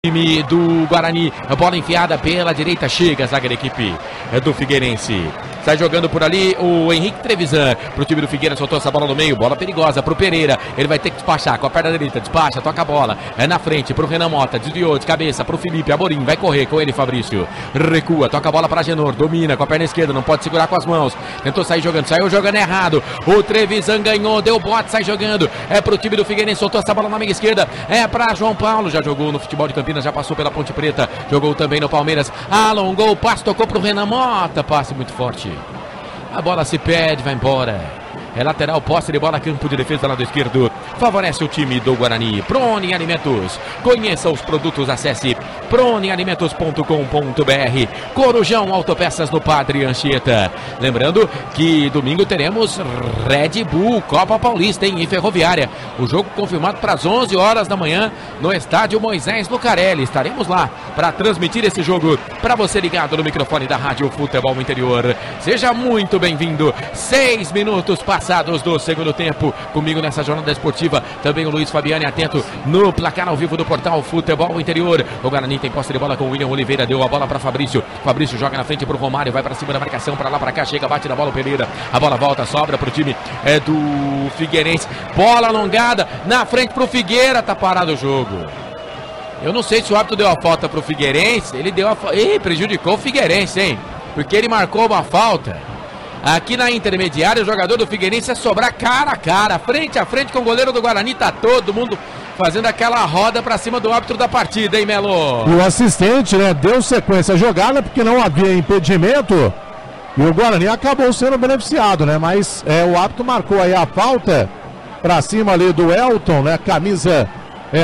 Time do Guarani, a bola enfiada pela direita, chega a zaga da equipe do Figueirense. Sai jogando por ali o Henrique Trevisan pro time do Figueira, soltou essa bola no meio, bola perigosa pro Pereira, ele vai ter que despachar com a perna direita, despacha, toca a bola, é na frente pro Renan Mota, desviou de cabeça pro Felipe Amorim, vai correr com ele Fabrício, recua, toca a bola pra Genor, domina com a perna esquerda, não pode segurar com as mãos, tentou sair jogando, saiu jogando errado, o Trevisan ganhou, deu bote, sai jogando, é pro time do Figueirense, soltou essa bola na meia esquerda, é pra João Paulo, já jogou no futebol de Campinas, já passou pela Ponte Preta, jogou também no Palmeiras, alongou o passe, tocou pro Renan Mota, passe muito forte. A bola se perde, vai embora. É lateral, posse de bola, campo de defesa, lado esquerdo. Favorece o time do Guarani. Prone Alimentos. Conheça os produtos, acesse pronealimentos.com.br. Corujão Autopeças no Padre Anchieta. Lembrando que domingo teremos Red Bull Copa Paulista em Ferroviária. O jogo confirmado para as 11 horas da manhã no estádio Moisés Lucarelli. Estaremos lá para transmitir esse jogo para você ligado no microfone da Rádio Futebol Interior. Seja muito bem-vindo. 6 minutos passados do segundo tempo, comigo nessa jornada esportiva, também o Luiz Fabiani atento no placar ao vivo do portal Futebol Interior. O Guarani tem posse de bola com o William Oliveira, deu a bola para Fabrício, Fabrício joga na frente para o Romário, vai para cima da marcação, para lá, para cá, chega, bate na bola o Pereira, a bola volta, sobra para o time do Figueirense, bola alongada, na frente para o Figueira, tá parado o jogo. Eu não sei se o árbitro deu a falta para o Figueirense, ele deu a falta, prejudicou o Figueirense, hein, porque ele marcou uma falta. Aqui na intermediária, o jogador do Figueirense é sobrar cara a cara, frente a frente com o goleiro do Guarani, tá todo mundo fazendo aquela roda pra cima do árbitro da partida, hein, Melo? E o assistente, né, deu sequência à jogada porque não havia impedimento e o Guarani acabou sendo beneficiado, né, mas o árbitro marcou aí a falta pra cima ali do Elton, né, camisa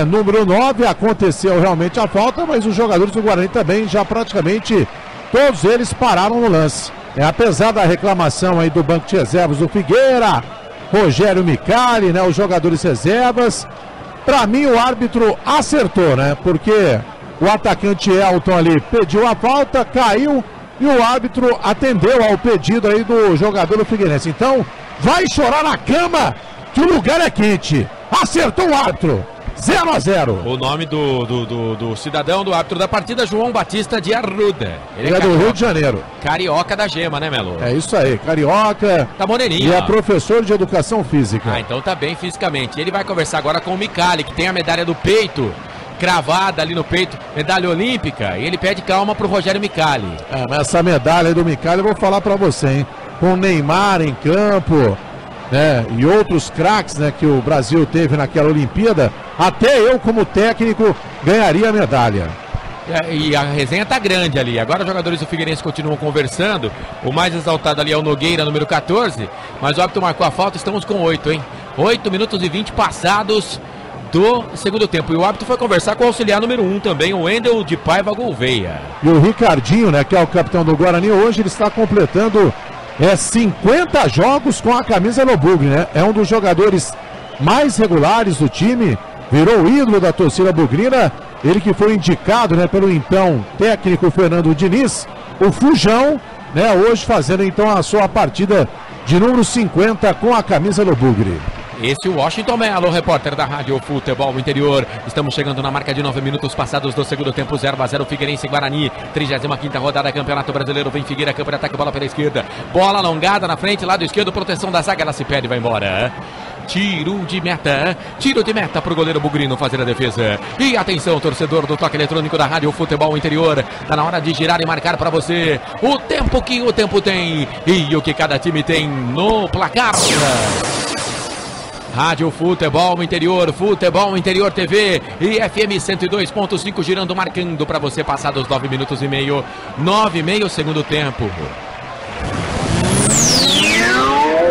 número 9, aconteceu realmente a falta, mas os jogadores do Guarani também já praticamente todos eles pararam no lance. Apesar da reclamação aí do banco de reservas do Figueira, Rogério Micali, né, os jogadores reservas, pra mim o árbitro acertou, né, porque o atacante Elton ali pediu a falta, caiu e o árbitro atendeu ao pedido aí do jogador do Figueirense. Então, vai chorar na cama que o lugar é quente. Acertou o árbitro. 0-0. O nome do cidadão, do árbitro da partida, João Batista de Arruda. Ele é do Rio de Janeiro. Carioca da Gema, né, Melo? É isso aí, carioca. Tá moreninho. E é professor de educação física. Ah, então tá bem fisicamente. Ele vai conversar agora com o Micali, que tem a medalha do peito, cravada ali no peito, medalha olímpica. E ele pede calma pro Rogério Micali. Mas essa medalha aí do Micali, eu vou falar pra você, hein? Com o Neymar em campo, né, e outros craques, né, que o Brasil teve naquela Olimpíada, até eu como técnico ganharia a medalha. E a resenha tá grande ali. Agora os jogadores do Figueirense continuam conversando. O mais exaltado ali é o Nogueira, número 14, mas o árbitro marcou a falta, estamos com 8, hein? 8 minutos e 20 passados do segundo tempo. E o árbitro foi conversar com o auxiliar número 1 também, o Wendel de Paiva Gouveia. E o Ricardinho, né, que é o capitão do Guarani, hoje ele está completando 50 jogos com a camisa no Bugre, né? É um dos jogadores mais regulares do time, virou o ídolo da torcida bugrina, ele que foi indicado, né, pelo então técnico Fernando Diniz, o Fujão, né, hoje fazendo então a sua partida de número 50 com a camisa do Bugre. Esse é o Washington Melo, repórter da Rádio Futebol Interior. Estamos chegando na marca de 9 minutos passados do segundo tempo, 0-0, Figueirense e Guarani. 35ª rodada, Campeonato Brasileiro. Vem Figueira, campo de ataque, bola pela esquerda. Bola alongada na frente, lado esquerdo, proteção da zaga, ela se perde e vai embora. Tiro de meta pro goleiro bugrino fazer a defesa. E atenção, torcedor do toque eletrônico da Rádio Futebol Interior. Tá na hora de girar e marcar pra você o tempo que o tempo tem e o que cada time tem no placar. Rádio Futebol Interior TV e FM 102.5 girando, marcando para você passados 9 minutos e meio, 9,5 segundo tempo.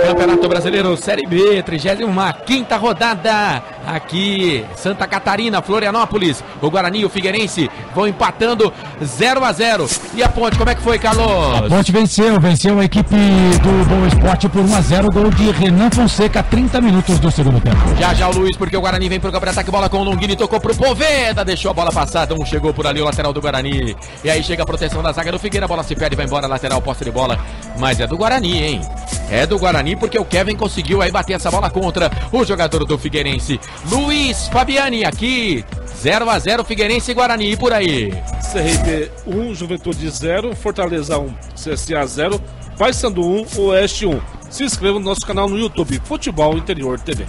Campeonato Brasileiro Série B, 35ª rodada, aqui Santa Catarina, Florianópolis, o Guarani e o Figueirense vão empatando 0-0. E a Ponte, como é que foi, Carlos? A Ponte venceu a equipe do Boa Esporte por 1-0, gol de Renan Fonseca, 30 minutos do segundo tempo. Já o Luiz, porque o Guarani vem pro campo de ataque, bola com o Longini, tocou pro Poveda, deixou a bola passar, então chegou por ali o lateral do Guarani. E aí chega a proteção da zaga do Figueira, a bola se perde, vai embora, lateral, posse de bola, mas é do Guarani, hein? É do Guarani porque o Kevin conseguiu aí bater essa bola contra o jogador do Figueirense. Luiz Fabiani aqui, 0-0 Figueirense e Guarani, e por aí. CRB 1, Juventude 0, Fortaleza 1, CSA 0, Paysandu 1, Oeste 1. Se inscreva no nosso canal no YouTube, Futebol Interior TV.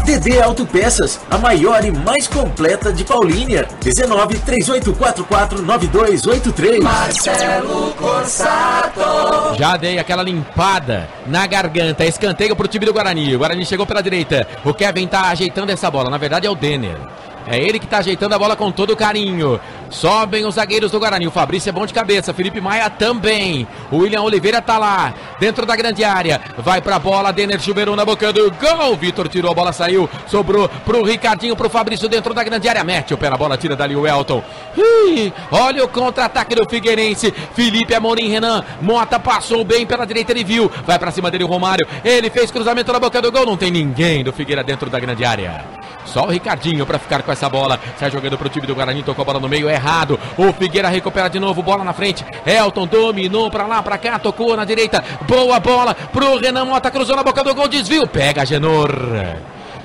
DD Autopeças, a maior e mais completa de Paulínia. 19 3844 9283. Marcelo Corsato. Já dei aquela limpada na garganta. Escanteio pro time do Guarani. O Guarani chegou pela direita. O Kevin tá ajeitando essa bola. Na verdade é o Denner. É ele que tá ajeitando a bola com todo carinho. Sobem os zagueiros do Guarani. O Fabrício é bom de cabeça. Felipe Maia também. O William Oliveira tá lá, dentro da grande área. Vai pra bola. Denner chuveirou na boca do gol. Vitor tirou, a bola saiu. Sobrou pro Ricardinho, pro Fabrício dentro da grande área. Mete o pé na bola, tira dali o Elton. Olha o contra-ataque do Figueirense. Felipe Amorim, Renan Mota passou bem pela direita, ele viu. Vai pra cima dele o Romário. Ele fez cruzamento na boca do gol. Não tem ninguém do Figueira dentro da grande área. Só o Ricardinho pra ficar com essa bola. Sai jogando pro time do Guarani, tocou a bola no meio, errado. O Figueira recupera de novo, bola na frente. Elton dominou pra lá, pra cá, tocou na direita. Boa bola pro Renan Mota, cruzou na boca do gol, desvio. Pega Genor.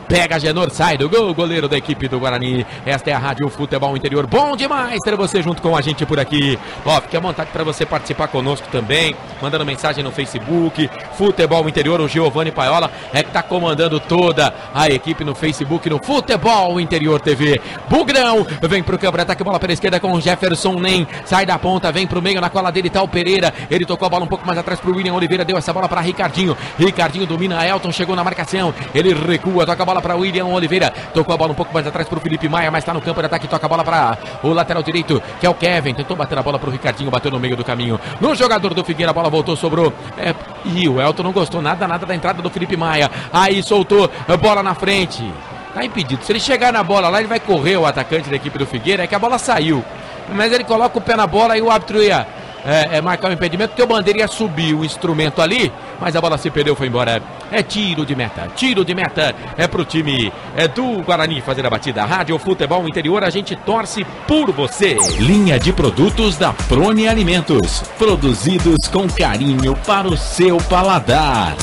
Pega Genor, sai do gol, goleiro da equipe do Guarani. Esta é a Rádio Futebol Interior. Bom demais ter você junto com a gente por aqui. Ó, fique à vontade para você participar conosco também, mandando mensagem no Facebook. Futebol Interior, o Giovanni Paiola é que tá comandando toda a equipe no Facebook, no Futebol Interior TV. Bugrão, vem pro campo, ataque, bola pela esquerda com o Jefferson Nem. Sai da ponta, vem pro meio, na cola dele tá o Pereira. Ele tocou a bola um pouco mais atrás pro William Oliveira, deu essa bola para Ricardinho. Ricardinho domina, Elton chegou na marcação. Ele recua, toca a bola para William Oliveira, tocou a bola um pouco mais atrás para o Felipe Maia, mas está no campo de ataque, toca a bola para o lateral direito, que é o Kevin, tentou bater a bola para o Ricardinho, bateu no meio do caminho, no jogador do Figueira, a bola voltou, sobrou, e o Elton não gostou nada da entrada do Felipe Maia, aí soltou a bola na frente, tá impedido, se ele chegar na bola lá, ele vai correr, o atacante da equipe do Figueira, é que a bola saiu, mas ele coloca o pé na bola e o árbitro ia marcar o impedimento, porque o bandeira ia subir o instrumento ali, mas a bola se perdeu, foi embora. É tiro de meta é pro time do Guarani fazer a batida. Rádio Futebol Interior, a gente torce por você. Linha de produtos da Prone Alimentos, produzidos com carinho para o seu paladar.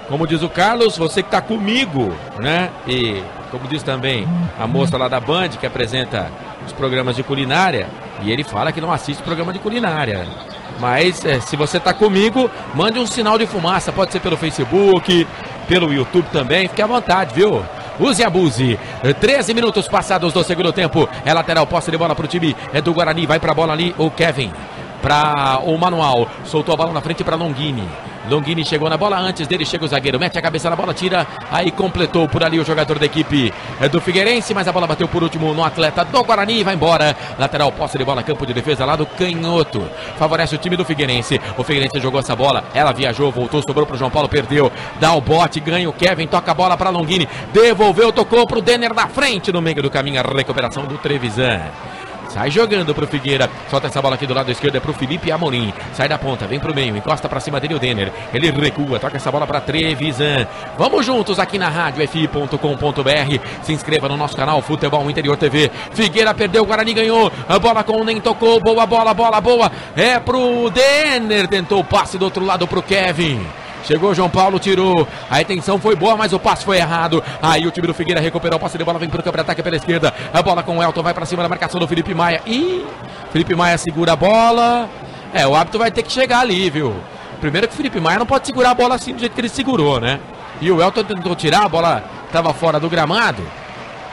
Como diz o Carlos, você que tá comigo, né? E como diz também a moça lá da Band, que apresenta os programas de culinária, e ele fala que não assiste programa de culinária. Mas se você tá comigo, mande um sinal de fumaça, pode ser pelo Facebook, pelo YouTube também, fique à vontade, viu? Use e abuse. 13 minutos passados do segundo tempo, é lateral, posse de bola pro time do Guarani, vai pra bola ali o Kevin, para o Manual, soltou a bola na frente para Longini. Longini chegou na bola, antes dele chega o zagueiro, mete a cabeça na bola, tira, aí completou por ali o jogador da equipe do Figueirense, mas a bola bateu por último no atleta do Guarani e vai embora. Lateral, posse de bola, campo de defesa lá do canhoto, favorece o time do Figueirense. O Figueirense jogou essa bola, ela viajou, voltou, sobrou pro João Paulo, perdeu, dá o bote, ganha o Kevin, toca a bola para Longini, devolveu, tocou pro Denner na frente, no meio do caminho, a recuperação do Trevisan. Sai jogando pro Figueira, solta essa bola aqui do lado esquerdo, é pro Felipe Amorim, sai da ponta, vem pro meio, encosta pra cima dele o Denner, ele recua, toca essa bola pra Trevisan. Vamos juntos aqui na rádio fi.com.br, se inscreva no nosso canal Futebol Interior TV. Figueira perdeu, o Guarani ganhou, a bola com o Nem tocou, boa bola, boa, é pro Denner, tentou o passe do outro lado pro Kevin. Chegou o João Paulo, tirou. A intenção foi boa, mas o passe foi errado. Aí o time do Figueira recuperou o passe de bola, vem pro campo de ataque pela esquerda. A bola com o Elton, vai pra cima da marcação do Felipe Maia. Ih, Felipe Maia segura a bola. O árbitro vai ter que chegar ali, viu? Primeiro que o Felipe Maia não pode segurar a bola assim do jeito que ele segurou, né? E o Elton tentou tirar, a bola estava fora do gramado.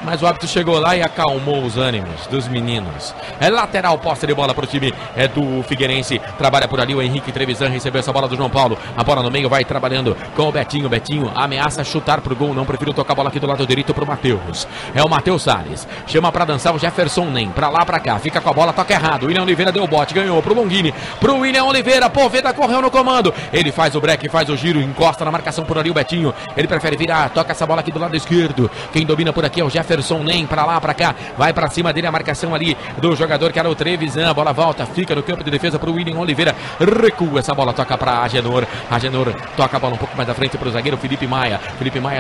Mas o árbitro chegou lá e acalmou os ânimos dos meninos. É lateral, posse de bola para o time do Figueirense. Trabalha por ali o Henrique Trevisan, recebeu essa bola do João Paulo. A bola no meio, vai trabalhando com o Betinho. Betinho ameaça chutar pro gol, não, prefiro tocar a bola aqui do lado direito pro Matheus. É o Matheus Salles. Chama para dançar o Jefferson Nem, pra lá, pra cá. Fica com a bola, toca errado. William Oliveira deu o bote, ganhou pro Longini. Pro William Oliveira, Poveda correu no comando. Ele faz o break, faz o giro, encosta na marcação por ali o Betinho. Ele prefere virar, toca essa bola aqui do lado esquerdo. Quem domina por aqui é o Jefferson Nem, pra lá, pra cá, vai pra cima dele a marcação ali do jogador que era o Trevisan, a bola volta, fica no campo de defesa pro William Oliveira, recua essa bola, toca pra Agenor, toca a bola um pouco mais à frente pro zagueiro Felipe Maia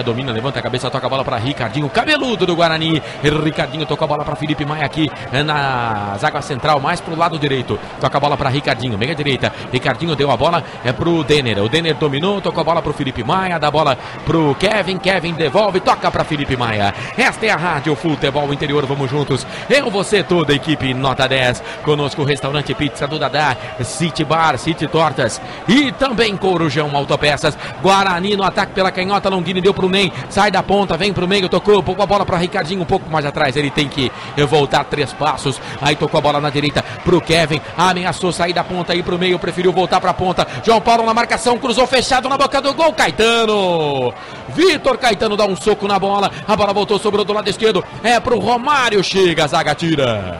domina, levanta a cabeça, toca a bola pra Ricardinho, cabeludo do Guarani, Ricardinho tocou a bola pra Felipe Maia aqui na zaga central, mais pro lado direito, toca a bola pra Ricardinho, meia direita, Ricardinho deu a bola, pro Denner, o Denner dominou, tocou a bola pro Felipe Maia, dá a bola pro Kevin devolve, toca pra Felipe Maia. Esta é a Rádio Futebol Interior, vamos juntos. Eu, você, toda a equipe, nota 10. Conosco o restaurante Pizza do Dadá, City Bar, City Tortas e também Corujão Autopeças. Guarani no ataque pela canhota, Longini deu pro Ney, sai da ponta, vem pro meio, tocou, a bola para Ricardinho um pouco mais atrás, ele tem que voltar 3 passos, aí tocou a bola na direita pro Kevin, ameaçou sair da ponta, aí pro meio, preferiu voltar pra ponta, João Paulo na marcação, cruzou fechado na boca do gol, Caetano, Vitor Caetano dá um soco na bola, a bola voltou, sobrou do lado esquerdo, é pro Romário, chega, a zaga tira.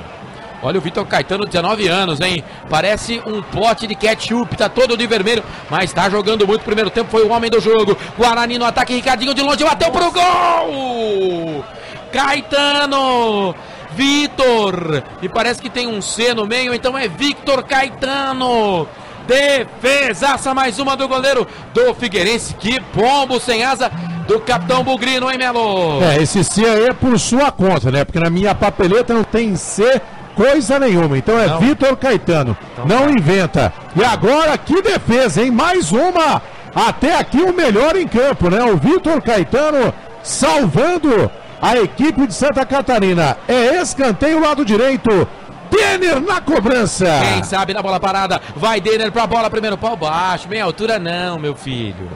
Olha o Vitor Caetano, 19 anos, hein? Parece um pote de ketchup, tá todo de vermelho, mas tá jogando muito. Primeiro tempo foi o homem do jogo. Guarani no ataque, Ricardinho de longe, bateu pro gol! Caetano! Vitor! E parece que tem um C no meio, então é Victor Caetano! Defesaça, mais uma do goleiro do Figueirense. Que pombo sem asa do capitão Bugrino, hein, Melo? Esse C aí é por sua conta, né? Porque na minha papeleta não tem C coisa nenhuma, então é Vitor Caetano, então, não inventa. E agora que defesa, hein? Mais uma, até aqui o melhor em campo, né? O Vitor Caetano salvando a equipe de Santa Catarina. É escanteio lado direito, Denner na cobrança. Quem sabe na bola parada, vai Denner pra bola, primeiro pau baixo, meia altura não, meu filho.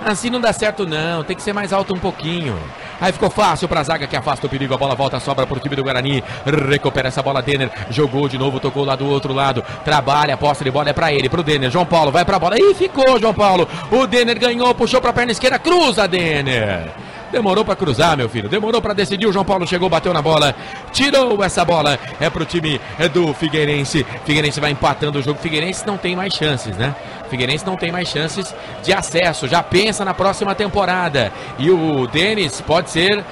Assim não dá certo não, tem que ser mais alto um pouquinho. Aí ficou fácil pra zaga que afasta o perigo, a bola volta, sobra pro time do Guarani, recupera essa bola, Denner, jogou de novo, tocou lá do outro lado, trabalha, a posse de bola é pra ele, pro Denner, João Paulo vai pra bola, e ficou João Paulo, o Denner ganhou, puxou pra perna esquerda, cruza Denner. Demorou pra cruzar, meu filho, demorou pra decidir, o João Paulo chegou, bateu na bola, tirou essa bola, é pro time do Figueirense. Figueirense vai empatando o jogo, Figueirense não tem mais chances, né? Figueirense não tem mais chances de acesso, já pensa na próxima temporada, e o Denis pode ser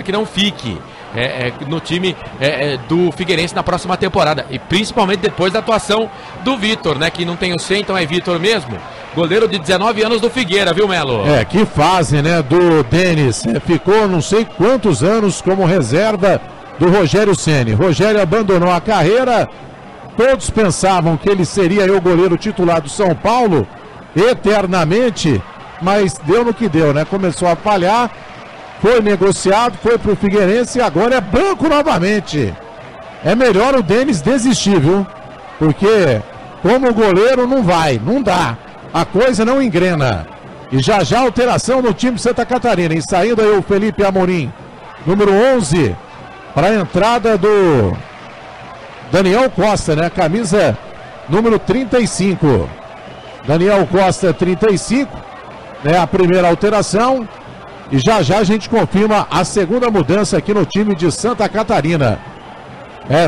que não fique no time do Figueirense na próxima temporada, e principalmente depois da atuação do Vitor, né, que não tem o C, então é Vitor mesmo. Goleiro de 19 anos do Figueira, viu, Melo? Que fase, né, do Denis. Ficou não sei quantos anos como reserva do Rogério Ceni. Rogério abandonou a carreira. Todos pensavam que ele seria o goleiro titular do São Paulo eternamente, mas deu no que deu, né? Começou a falhar, foi negociado, foi pro Figueirense e agora é banco novamente. É melhor o Denis desistir, viu? Porque como goleiro não vai, não dá. A coisa não engrena. E já alteração no time de Santa Catarina. E saindo aí o Felipe Amorim, número 11, para a entrada do Daniel Costa, né? Camisa número 35. Daniel Costa, 35, né? A primeira alteração. E já a gente confirma a segunda mudança aqui no time de Santa Catarina.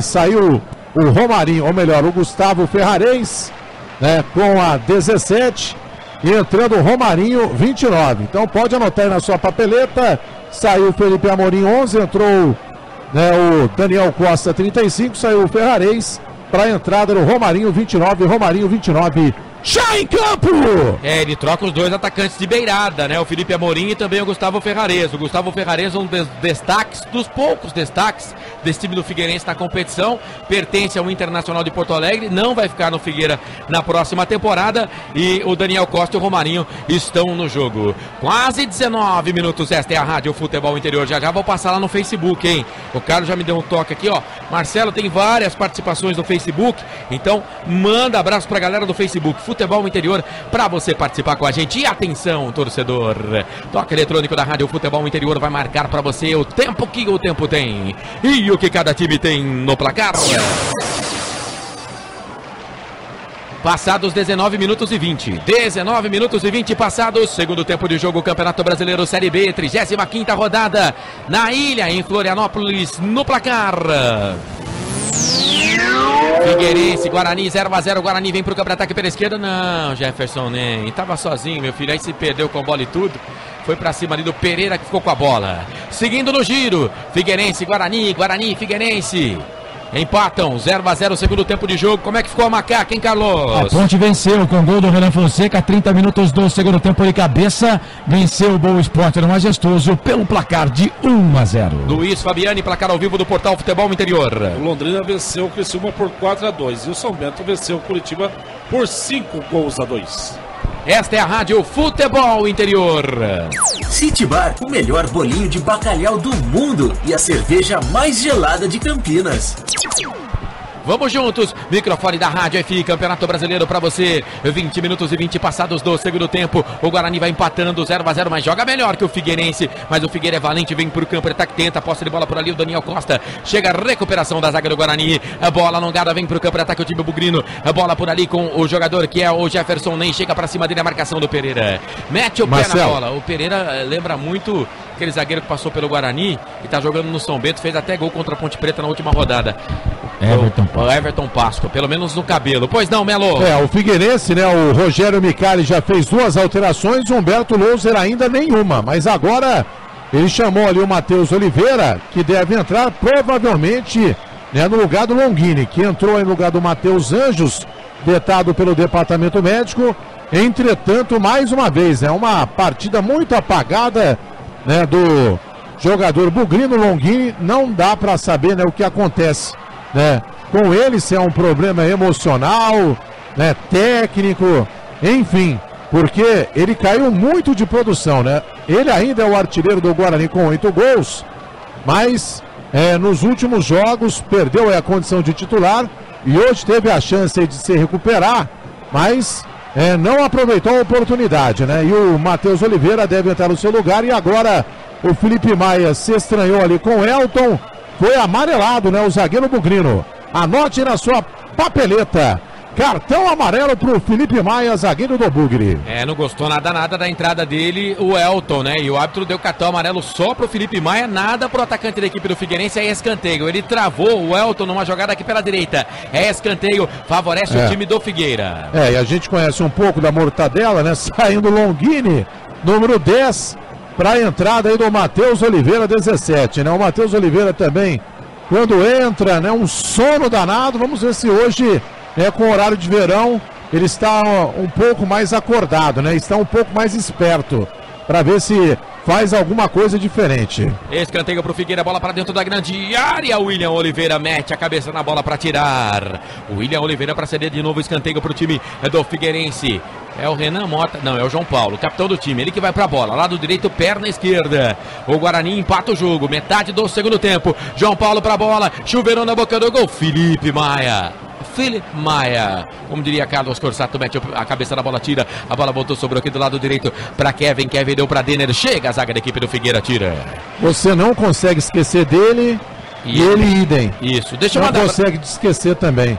Saiu o Romarinho, ou melhor, o Gustavo Ferrarez, né, com a 17, e entrando o Romarinho, 29. Então pode anotar aí na sua papeleta. Saiu o Felipe Amorim, 11, entrou, né, o Daniel Costa, 35, saiu o Ferrarez para a entrada do Romarinho, 29, Romarinho, 29. Já em campo! Ele troca os dois atacantes de beirada, né? O Felipe Amorim e também o Gustavo Ferrarez. O Gustavo Ferrarez é um dos destaques, dos poucos destaques desse time do Figueirense na competição. Pertence ao Internacional de Porto Alegre, não vai ficar no Figueira na próxima temporada. E o Daniel Costa e o Romarinho estão no jogo. Quase 19 minutos, esta é a Rádio Futebol Interior. Já vou passar lá no Facebook, hein? O Carlos já me deu um toque aqui, ó. Marcelo, tem várias participações no Facebook, então manda abraço pra galera do Facebook. Futebol Interior, para você participar com a gente. E atenção, torcedor, toque eletrônico da Rádio Futebol Interior vai marcar para você o tempo que o tempo tem e o que cada time tem no placar. Passados 19 minutos e 20. 19 minutos e 20 passados. Segundo tempo de jogo, Campeonato Brasileiro Série B, 35ª rodada na ilha, em Florianópolis, no placar. Figueirense, Guarani, 0-0, Guarani vem pro campo de ataque pela esquerda, não, Jefferson nem, tava sozinho, meu filho, aí se perdeu com a bola e tudo, foi pra cima ali do Pereira que ficou com a bola, seguindo no giro, Figueirense, Guarani, Figueirense, empatam, 0-0, segundo tempo de jogo. Como é que ficou a macaca, hein, Carlos? A Ponte venceu com gol do Renan Fonseca, 30 minutos do segundo tempo de cabeça, venceu o Boa Esporte no Majestoso pelo placar de 1-0. Luiz Fabiani, placar ao vivo do Portal Futebol Interior. O Londrina venceu o Criciúma por 4-2 e o São Bento venceu o Curitiba por 5-2. Esta é a Rádio Futebol Interior. City Bar, o melhor bolinho de bacalhau do mundo e a cerveja mais gelada de Campinas. Vamos juntos, microfone da Rádio FI, Campeonato Brasileiro pra você, 20 minutos e 20 passados do segundo tempo, o Guarani vai empatando 0-0, mas joga melhor que o Figueirense, mas o Figueira é valente, vem pro campo, ele tá que tenta, posse de bola por ali, o Daniel Costa, chega a recuperação da zaga do Guarani, a bola alongada, vem pro campo, ataque o time bugrino, a bola por ali com o jogador que é o Jefferson, nem chega pra cima dele a marcação do Pereira, mete o pé na bola, o Pereira lembra muito aquele zagueiro que passou pelo Guarani e tá jogando no São Bento, fez até gol contra a Ponte Preta na última rodada. Everton Pasco, pelo menos no cabelo. Pois não, Melo? O Figueirense, né? O Rogério Micali já fez 2 alterações, o Humberto Louser ainda nenhuma. Mas agora ele chamou ali o Matheus Oliveira, que deve entrar provavelmente, né, no lugar do Longini, que entrou em lugar do Matheus Anjos, vetado pelo departamento médico. Entretanto, mais uma vez, é uma partida muito apagada, né, do jogador bugrino Longini. Não dá para saber, né, o que acontece, né, com ele, se é um problema emocional, né, técnico, enfim, porque ele caiu muito de produção, né? Ele ainda é o artilheiro do Guarani com 8 gols, mas nos últimos jogos perdeu a condição de titular e hoje teve a chance de se recuperar, mas não aproveitou a oportunidade, né? E o Matheus Oliveira deve entrar no seu lugar, e agora o Felipe Maia se estranhou ali com o Elton, foi amarelado, né, o zagueiro bugrino. Anote na sua papeleta, cartão amarelo pro Felipe Maia, zagueiro do Bugre. Não gostou nada da entrada dele, o Elton, né? E o árbitro deu cartão amarelo só pro Felipe Maia, nada pro atacante da equipe do Figueirense, é escanteio. Ele travou o Elton numa jogada aqui pela direita. É escanteio, favorece o time do Figueira. E a gente conhece um pouco da mortadela, né? Saindo Longini, número 10, pra entrada aí do Matheus Oliveira, 17, né? O Matheus Oliveira também, quando entra, né, um sono danado. Vamos ver se hoje, né, com o horário de verão, ele está um pouco mais acordado, né? Está um pouco mais esperto, para ver se faz alguma coisa diferente. Escanteio pro Figueira, bola para dentro da grande área. William Oliveira mete a cabeça na bola para tirar. William Oliveira para ceder de novo escanteio pro time do Figueirense. É o Renan Mota, não, é o João Paulo, capitão do time, ele que vai pra bola, lado direito, perna esquerda. O Guarani empata o jogo, metade do segundo tempo. João Paulo pra bola, chuveirou na boca do gol, Felipe Maia, como diria Carlos Corsato, mete a cabeça na bola, tira, a bola voltou, sobrou aqui do lado direito pra Kevin deu pra Denner, chega a zaga da equipe do Figueira, tira. Você não consegue esquecer dele, e ele idem. Isso, deixa eu mandar. Não consegue esquecer também.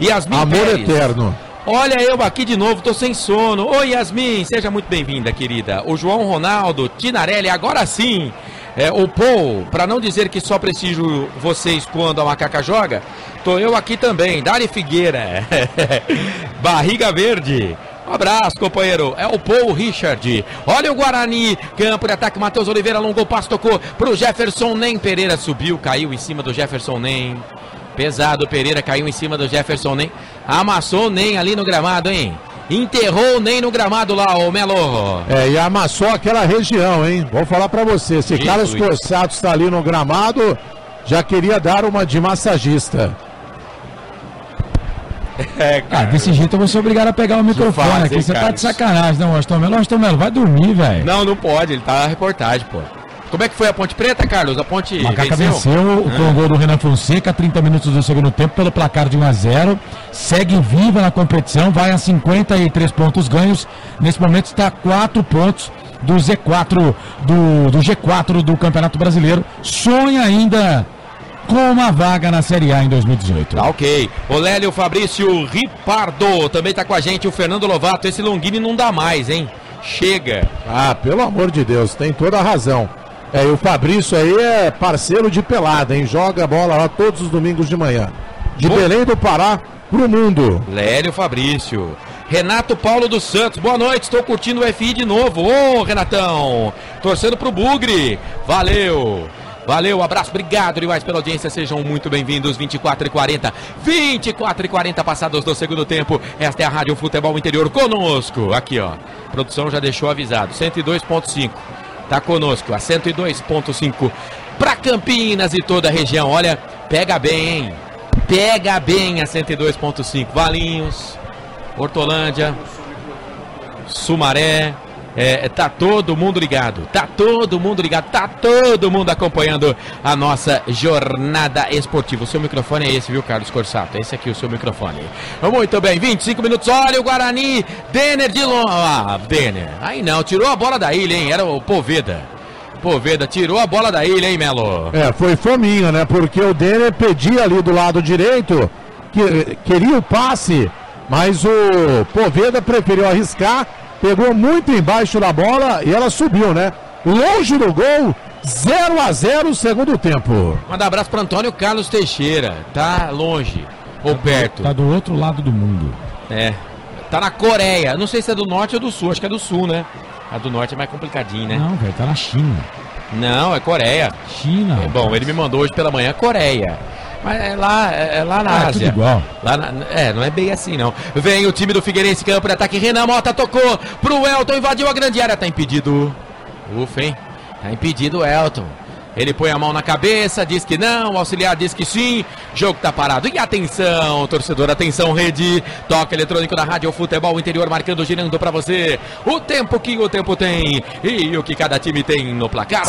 Yasmin Amor Pérez. eterno. Olha eu aqui de novo, tô sem sono. Oi, Yasmin, seja muito bem-vinda, querida. O João Ronaldo, Tinarelli, agora sim. O Paul, para não dizer que só preciso vocês quando a Macaca joga, tô eu aqui também. Dali Figueira. Barriga Verde. Um abraço, companheiro. É o Paul Richard. Olha o Guarani. Campo de ataque. Matheus Oliveira alongou o passo, tocou pro Jefferson Nem. Pereira subiu, caiu em cima do Jefferson Nem. Pesado, Pereira caiu em cima do Jefferson Nem. Amassou o Nem ali no gramado, hein? Enterrou o Nem no gramado lá, o Melo. E amassou aquela região, hein? Vou falar pra você. Se Carlos Corsato está ali no gramado, já queria dar uma de massagista. Desse jeito eu vou ser obrigado a pegar o microfone aqui. Você tá de sacanagem, não, Aston Melo? Vai dormir, velho. Não pode, ele tá na reportagem, pô. Como é que foi a Ponte Preta, Carlos? A Ponte Macaca venceu com o gol do Renan Fonseca, 30 minutos do segundo tempo, pelo placar de 1-0. Segue viva na competição, vai a 53 pontos ganhos. Nesse momento está a 4 pontos do Z4, do G4 do Campeonato Brasileiro. Sonha ainda com uma vaga na Série A em 2018. Tá ok. O Lélio Fabrício Ripardo também tá com a gente. O Fernando Lovato, esse Longini não dá mais, hein? Chega. Pelo amor de Deus, tem toda a razão. E o Fabrício aí é parceiro de pelada, hein? Joga bola lá todos os domingos de manhã. De Belém do Pará pro mundo. Lélio Fabrício. Renato Paulo dos Santos, boa noite, estou curtindo o FI de novo. Ô, Renatão, torcendo pro Bugre. Valeu, abraço, obrigado demais pela audiência, sejam muito bem-vindos. 24h40 passados do segundo tempo. Esta é a Rádio Futebol Interior conosco. Aqui, ó, a produção já deixou avisado, 102.5. Tá conosco, a 102.5 para Campinas e toda a região. Olha, pega bem, hein? Pega bem a 102.5. Valinhos, Hortolândia. Sumaré. Tá todo mundo ligado, tá todo mundo acompanhando a nossa jornada esportiva. O seu microfone é esse, viu, Carlos Corsato? Esse aqui é o seu microfone. Muito bem, 25 minutos, olha o Guarani, Denner de longe. Ah, Denner, aí não, tirou a bola da ilha, hein? Era o Poveda. Poveda tirou a bola da ilha, hein, Melo? Foi fominha, né? Porque o Denner pedia ali do lado direito, queria o passe, mas o Poveda preferiu arriscar. Pegou muito embaixo da bola e ela subiu, né? Longe do gol, 0-0 segundo tempo. Manda abraço para Antônio Carlos Teixeira. Tá longe ou perto? Tá do outro lado do mundo. Tá na Coreia. Não sei se é do norte ou do sul. Acho que é do sul, né? A do norte é mais complicadinho, né? Não, velho, tá na China. Não, é Coreia. China. Bom, ele me mandou hoje pela manhã Coreia. Mas é lá na Ásia. Tudo igual. Não é bem assim, não. Vem o time do Figueirense, campo de ataque. Renan Mota tocou pro Elton, invadiu a grande área. Tá impedido. Ufa, hein? Tá impedido o Elton. Ele põe a mão na cabeça, diz que não, o auxiliar diz que sim. Jogo tá parado. E atenção, torcedor, atenção, rede. Toque eletrônico da Rádio Futebol Interior, marcando, girando pra você o tempo que o tempo tem e o que cada time tem no placar.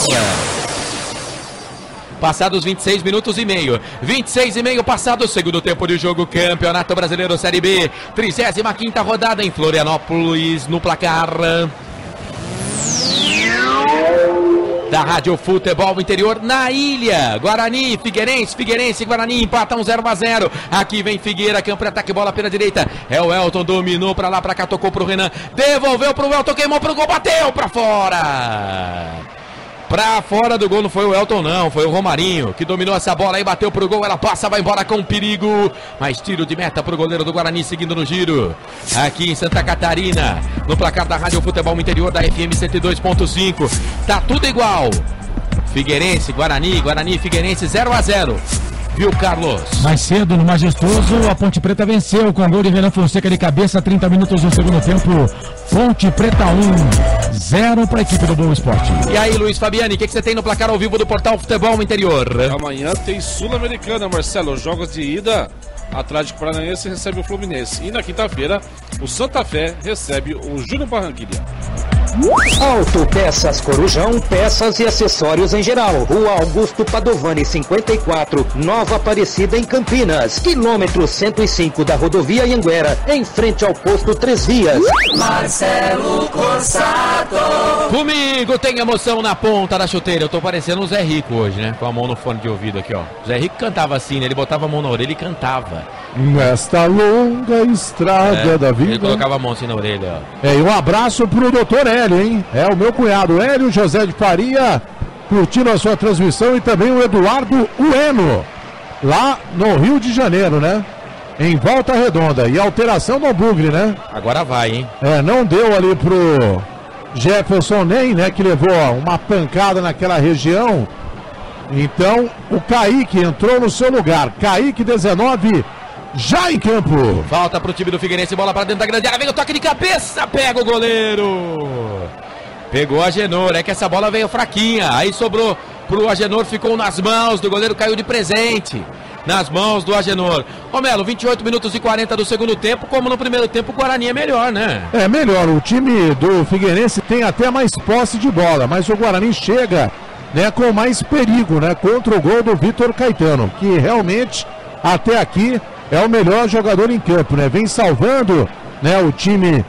Passados 26 minutos e meio. 26 e meio passado o segundo tempo de jogo. Campeonato Brasileiro Série B. 35ª rodada em Florianópolis no placar da Rádio Futebol Interior na ilha. Guarani, Figueirense, Guarani empatam 0-0. Aqui vem Figueira, campo de ataque, bola pela direita. É o Elton, dominou pra lá, pra cá, tocou pro Renan. Devolveu pro Elton, queimou pro gol, bateu pra fora. Pra fora do gol, não foi o Elton não, foi o Romarinho que dominou essa bola aí, bateu pro gol, ela passa, vai embora com perigo, mas tiro de meta pro goleiro do Guarani, seguindo no giro, aqui em Santa Catarina, no placar da Rádio Futebol Interior da FM 102.5, tá tudo igual, Figueirense, Guarani, Figueirense 0-0. Viu, Carlos? Mais cedo, no Majestoso, a Ponte Preta venceu com gol de Renan Fonseca de cabeça, 30 minutos no segundo tempo. Ponte Preta 1-0 para a equipe do Boa Esporte. E aí, Luiz Fabiani, o que você tem no placar ao vivo do Portal Futebol Interior? Amanhã tem Sul-Americana, Marcelo. Jogos de ida, Atlético Paranaense recebe o Fluminense. E na quinta-feira, o Santa Fé recebe o Júnior Barranquilla. Autopeças Corujão, peças e acessórios em geral. Rua Augusto Padovani, 54, Nova Aparecida, em Campinas. Quilômetro 105 da rodovia Anhanguera, em frente ao posto Três Vias. Marcelo Corsato. Comigo tem emoção na ponta da chuteira. Eu tô parecendo o Zé Rico hoje, né? Com a mão no fone de ouvido aqui, ó. O Zé Rico cantava assim, né? Ele botava a mão na orelha e cantava. Nesta longa estrada da vida. Ele colocava a mão assim na orelha, ó. E um abraço pro doutor Hélio, hein? É o meu cunhado Hélio José de Faria, curtindo a sua transmissão, e também o Eduardo Ueno, lá no Rio de Janeiro, né? Em Volta Redonda. E alteração no Bugre, né? Agora vai, hein? Não deu ali pro Jefferson Nem, né? Que levou uma pancada naquela região. Então, o Kaique entrou no seu lugar. Kaique, 19, já em campo. Falta pro time do Figueirense, bola para dentro da grande área, vem o toque de cabeça, pega o goleiro. Pegou a Agenor, é que essa bola veio fraquinha, aí sobrou pro Agenor, ficou nas mãos do goleiro, caiu de presente. Nas mãos do Agenor. Ô Melo, 28 minutos e 40 do segundo tempo, como no primeiro tempo o Guarani é melhor, né? É melhor, o time do Figueirense tem até mais posse de bola, mas o Guarani chega, né, com mais perigo, né, contra o gol do Vitor Caetano, que realmente até aqui é o melhor jogador em campo, né? Vem salvando, né, o time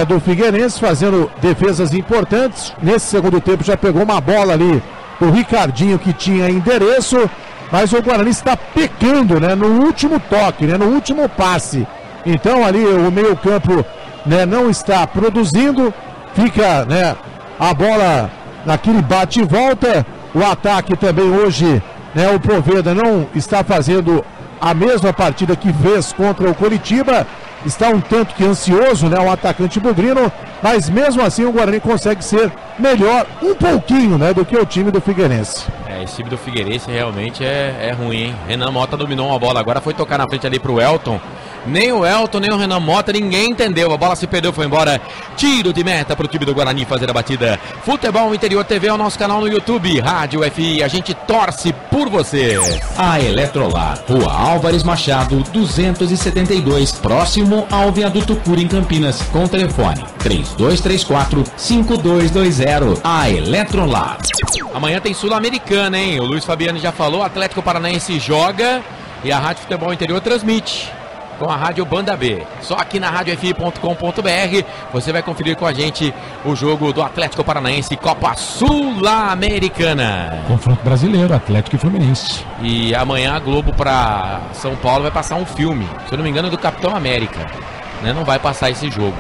do Figueirense, fazendo defesas importantes. Nesse segundo tempo já pegou uma bola ali, o Ricardinho, que tinha endereço, mas o Guarani está pecando, né, no último toque, né, no último passe. Então ali o meio-campo, né, não está produzindo, fica, né, a bola naquele bate e volta. O ataque também hoje, né, o Poveda não está fazendo a mesma partida que fez contra o Coritiba, está um tanto que ansioso, né, o atacante bugrino, mas mesmo assim o Guarani consegue ser melhor um pouquinho, né, do que o time do Figueirense. Esse time do Figueirense realmente é ruim, hein? Renan Mota dominou uma bola, agora foi tocar na frente ali pro Elton, Nem o Elton, nem o Renan Mota, ninguém entendeu. A bola se perdeu, foi embora. Tiro de meta para o time do Guarani fazer a batida. Futebol Interior TV é o nosso canal no YouTube. Rádio FI, a gente torce por você. A Eletrolar, Rua Álvares Machado, 272, próximo ao Viaduto Cura em Campinas, com telefone 3234-5220. A Eletrolar. Amanhã tem Sul-Americana, hein? O Luiz Fabiano já falou, Atlético Paranaense joga e a Rádio Futebol Interior transmite com a Rádio Banda B. Só aqui na radiofi.com.br você vai conferir com a gente o jogo do Atlético Paranaense Copa Sul-Americana. Confronto brasileiro, Atlético e Fluminense. E amanhã a Globo para São Paulo vai passar um filme, se eu não me engano, do Capitão América. Né? Não vai passar esse jogo.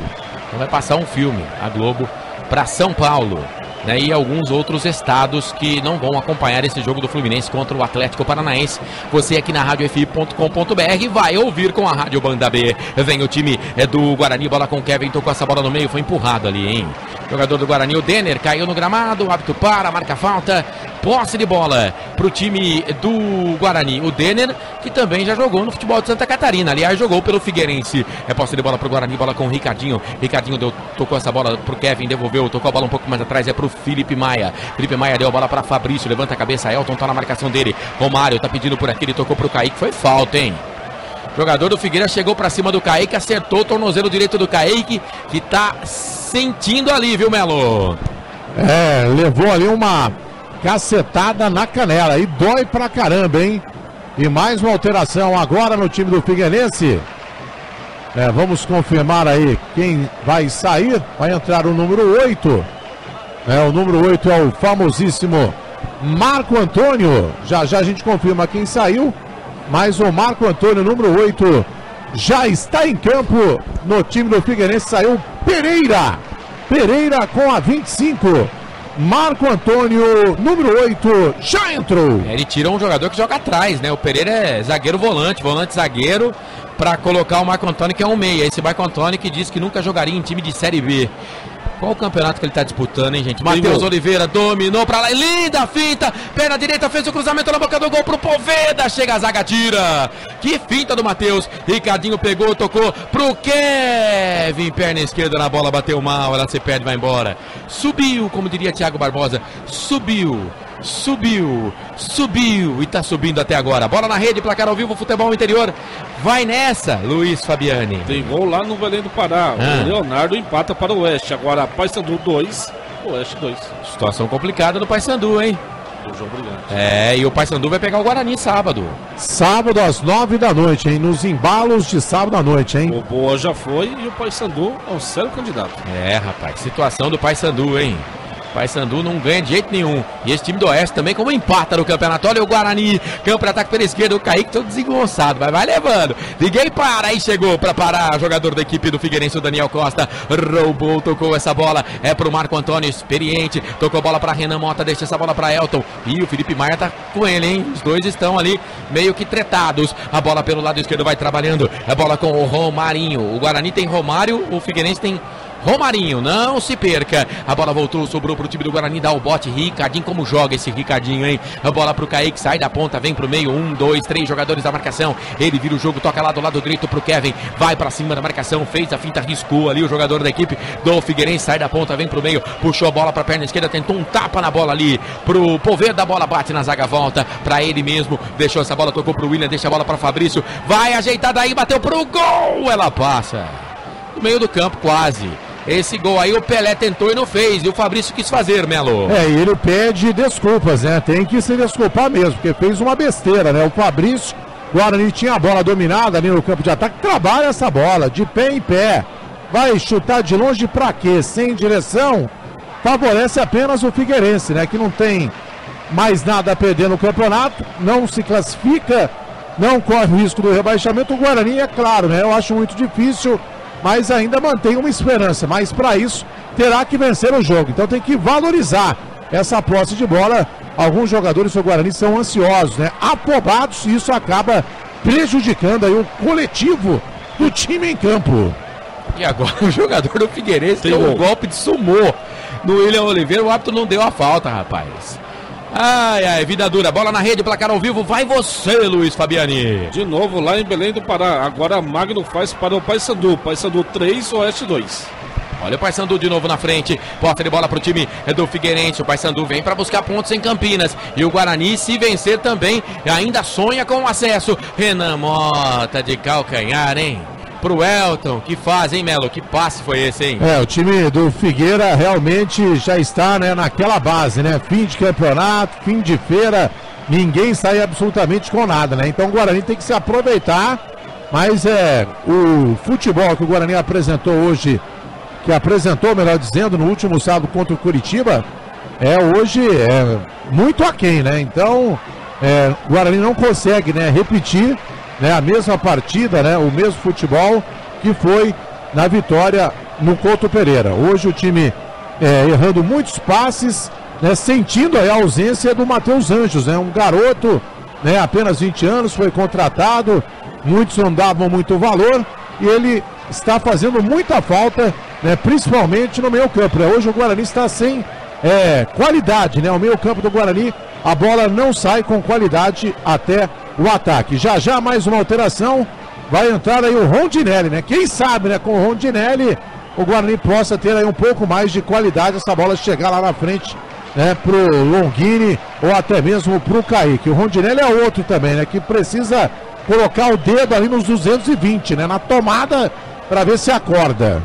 Então vai passar um filme, a Globo, para São Paulo. Né, e alguns outros estados que não vão acompanhar esse jogo do Fluminense contra o Atlético Paranaense. Você aqui na radiofi.com.br vai ouvir com a Rádio Banda B. Vem o time do Guarani, bola com o Kevin, tocou essa bola no meio, foi empurrado ali, hein? Jogador do Guarani, o Denner, caiu no gramado, o árbitro para, marca falta, posse de bola pro time do Guarani. O Denner, que também já jogou no futebol de Santa Catarina, aliás, jogou pelo Figueirense. É posse de bola pro Guarani, bola com o Ricardinho. Ricardinho tocou essa bola pro Kevin, devolveu, tocou a bola um pouco mais atrás, é pro Felipe Maia. Felipe Maia deu a bola para Fabrício, levanta a cabeça, Elton tá na marcação dele. Romário tá pedindo por aqui, ele tocou pro Kaique, foi falta, hein? Jogador do Figueira chegou para cima do Kaique, acertou o tornozelo direito do Kaique, que tá sentindo ali, viu, Melo? Levou ali uma cacetada na canela e dói pra caramba, hein? E mais uma alteração agora no time do Figueirense. Vamos confirmar aí quem vai sair. Vai entrar o número 8. O número 8 é o famosíssimo Marco Antônio. Já já a gente confirma quem saiu. Mas o Marco Antônio, número 8, já está em campo no time do Figueirense. Saiu Pereira. Pereira com a 25. Marco Antônio, número 8, já entrou. Ele tirou um jogador que joga atrás, né? O Pereira é zagueiro volante zagueiro, para colocar o Marco Antônio, que é um meia. Esse Marco Antônio que diz que nunca jogaria em time de Série B. Qual o campeonato que ele tá disputando, hein, gente? Matheus Oliveira dominou pra lá, linda finta, perna direita, fez o cruzamento na boca do gol pro Poveda, chega a zaga, tira. Que finta do Matheus, Ricardinho pegou, tocou pro Kevin, perna esquerda na bola, bateu mal, ela se perde, vai embora. Subiu, como diria Thiago Barbosa, subiu e tá subindo até agora. Bola na rede, placar ao vivo, Futebol Interior. Vai nessa, Luiz Fabiani. Tem gol lá no Belém do Pará. O Leonardo empata para o Oeste. Agora Paysandu 2, Oeste 2. Situação complicada do Paysandu, hein? O jogo brilhante. E o Paysandu vai pegar o Guarani sábado. Sábado às 9 da noite, hein? Nos embalos de sábado à noite, hein? O Boa já foi e o Paysandu é um sério candidato. Rapaz, situação do Paysandu, hein? Paysandu não ganha de jeito nenhum. E esse time do Oeste também, como empata no campeonato. Olha o Guarani, campo de ataque pela esquerda. O Kaique todo desengonçado, vai levando. Ninguém para, aí chegou para parar. Jogador da equipe do Figueirense, o Daniel Costa. Roubou, tocou essa bola. É pro Marco Antônio, experiente. Tocou a bola para Renan Mota, deixa essa bola para Elton. E o Felipe Maia tá com ele, hein? Os dois estão ali meio que tretados. A bola pelo lado esquerdo vai trabalhando. A bola com o Romarinho. O Guarani tem Romário, o Figueirense tem Romarinho, não se perca. A bola voltou, sobrou pro time do Guarani, dá o bote. Ricardinho, como joga esse Ricardinho, hein? A bola pro Kaique, sai da ponta, vem pro meio. 1, 2, 3 jogadores da marcação. Ele vira o jogo, toca lá do lado direito pro Kevin. Vai pra cima da marcação, fez a finta, riscou ali o jogador da equipe do Figueirense. Sai da ponta, vem pro meio, puxou a bola pra perna esquerda, tentou um tapa na bola ali pro Poveda. A bola bate na zaga, volta pra ele mesmo. Deixou essa bola, tocou pro William, deixa a bola pra Fabrício. Vai ajeitada aí, bateu pro gol. Ela passa no meio do campo, quase. Esse gol aí o Pelé tentou e não fez, e o Fabrício quis fazer, Melo. E ele pede desculpas, né? Tem que se desculpar mesmo, porque fez uma besteira, né? O Fabrício, Guarani tinha a bola dominada ali no campo de ataque, trabalha essa bola, de pé em pé. Vai chutar de longe pra quê? Sem direção, favorece apenas o Figueirense, né? Que não tem mais nada a perder no campeonato, não se classifica, não corre o risco do rebaixamento. O Guarani, é claro, né? Eu acho muito difícil, mas ainda mantém uma esperança, mas para isso terá que vencer o jogo, então tem que valorizar essa posse de bola. Alguns jogadores do Guarani são ansiosos, né? Afobados, e isso acaba prejudicando aí o coletivo do time em campo. E agora o jogador do Figueirense deu um golpe de sumô no William Oliveira, o árbitro não deu a falta, rapaz. Ai, ai, vida dura, bola na rede, placar ao vivo, vai você, Luiz Fabiani. De novo lá em Belém do Pará, agora Magno faz para o Paysandu, Paysandu 3, Oeste 2. Olha o Paysandu de novo na frente, posse de bola pro time do Figueirense, o Paysandu vem para buscar pontos em Campinas, e o Guarani, se vencer também, ainda sonha com o acesso. Renan Mota de calcanhar, hein? Pro Elton, que faz, hein, Melo? Que passe foi esse, hein? O time do Figueira realmente já está, né, naquela base, né? Fim de campeonato, fim de feira, ninguém sai absolutamente com nada, né? Então o Guarani tem que se aproveitar, mas o futebol que o Guarani apresentou hoje, que apresentou, melhor dizendo, no último sábado contra o Curitiba, hoje muito aquém, né? Então, o Guarani não consegue, né, repetir, né, a mesma partida, né, o mesmo futebol que foi na vitória no Couto Pereira. Hoje o time errando muitos passes, né, sentindo a ausência do Matheus Anjos, né, um garoto, né, apenas 20 anos, foi contratado, muitos não davam muito valor e ele está fazendo muita falta, né, principalmente no meio campo, né? Hoje o Guarani está sem qualidade, né? O meio campo do Guarani, a bola não sai com qualidade até o ataque. Já mais uma alteração, vai entrar aí o Rondinelli, né? Quem sabe, né, com o Rondinelli o Guarani possa ter aí um pouco mais de qualidade, essa bola chegar lá na frente, né, pro Longini ou até mesmo pro Kaique. O Rondinelli é outro também, né, que precisa colocar o dedo ali nos 220, né, na tomada, para ver se acorda.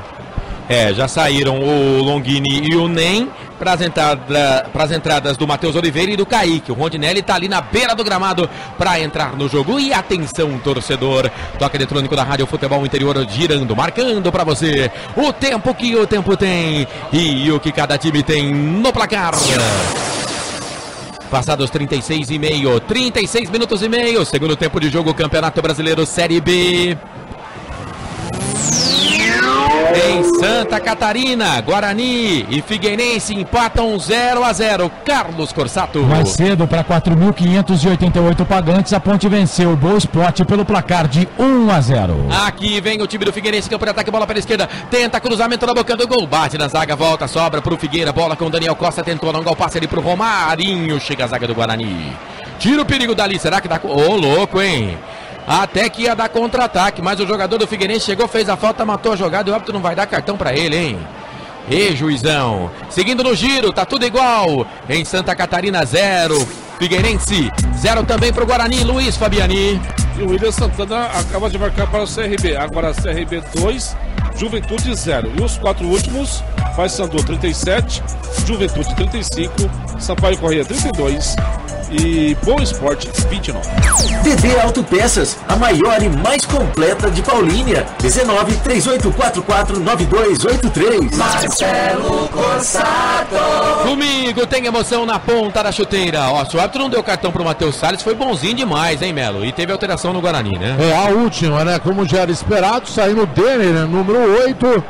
Já saíram o Longini e o Nem para as entradas do Matheus Oliveira e do Kaique. O Rondinelli está ali na beira do gramado para entrar no jogo. E atenção, torcedor, toque eletrônico da Rádio Futebol Interior girando, marcando para você o tempo que o tempo tem e o que cada time tem no placar. Passados 36 minutos e meio, segundo tempo de jogo, Campeonato Brasileiro Série B. Em Santa Catarina, Guarani e Figueirense empatam 0-0. Carlos Corsato. Mais cedo, para 4.588 pagantes, a Ponte venceu o Boa Esporte pelo placar de 1-0. Aqui vem o time do Figueirense, campo de ataque, bola pela esquerda, tenta cruzamento na boca do gol, bate na zaga, volta, sobra pro Figueira, bola com o Daniel Costa, tentou não, gol, passe ali pro Romarinho, chega a zaga do Guarani. Tira o perigo dali, será que dá... Ô, louco, hein? Até que ia dar contra-ataque, mas o jogador do Figueirense chegou, fez a falta, matou a jogada e o árbitro não vai dar cartão pra ele, hein? E juizão, seguindo no giro, tá tudo igual. Em Santa Catarina, 0, Figueirense 0 também pro Guarani, Luiz Fabiani. E o William Santana acaba de marcar para o CRB, agora CRB 2, Juventude 0. E os 4 últimos, Paysandu 37, Juventude 35, Sampaio Corrêa 32 e Boa Esporte 29. DD Autopeças, a maior e mais completa de Paulínia. 19 3844 9283. Marcelo Corsato. Comigo tem emoção na ponta da chuteira. Ó, se o árbitro não deu cartão pro Matheus Salles, foi bonzinho demais, hein, Melo? E teve alteração no Guarani, né? A última, né? Como já era esperado, saindo o Denner, né? Número 8,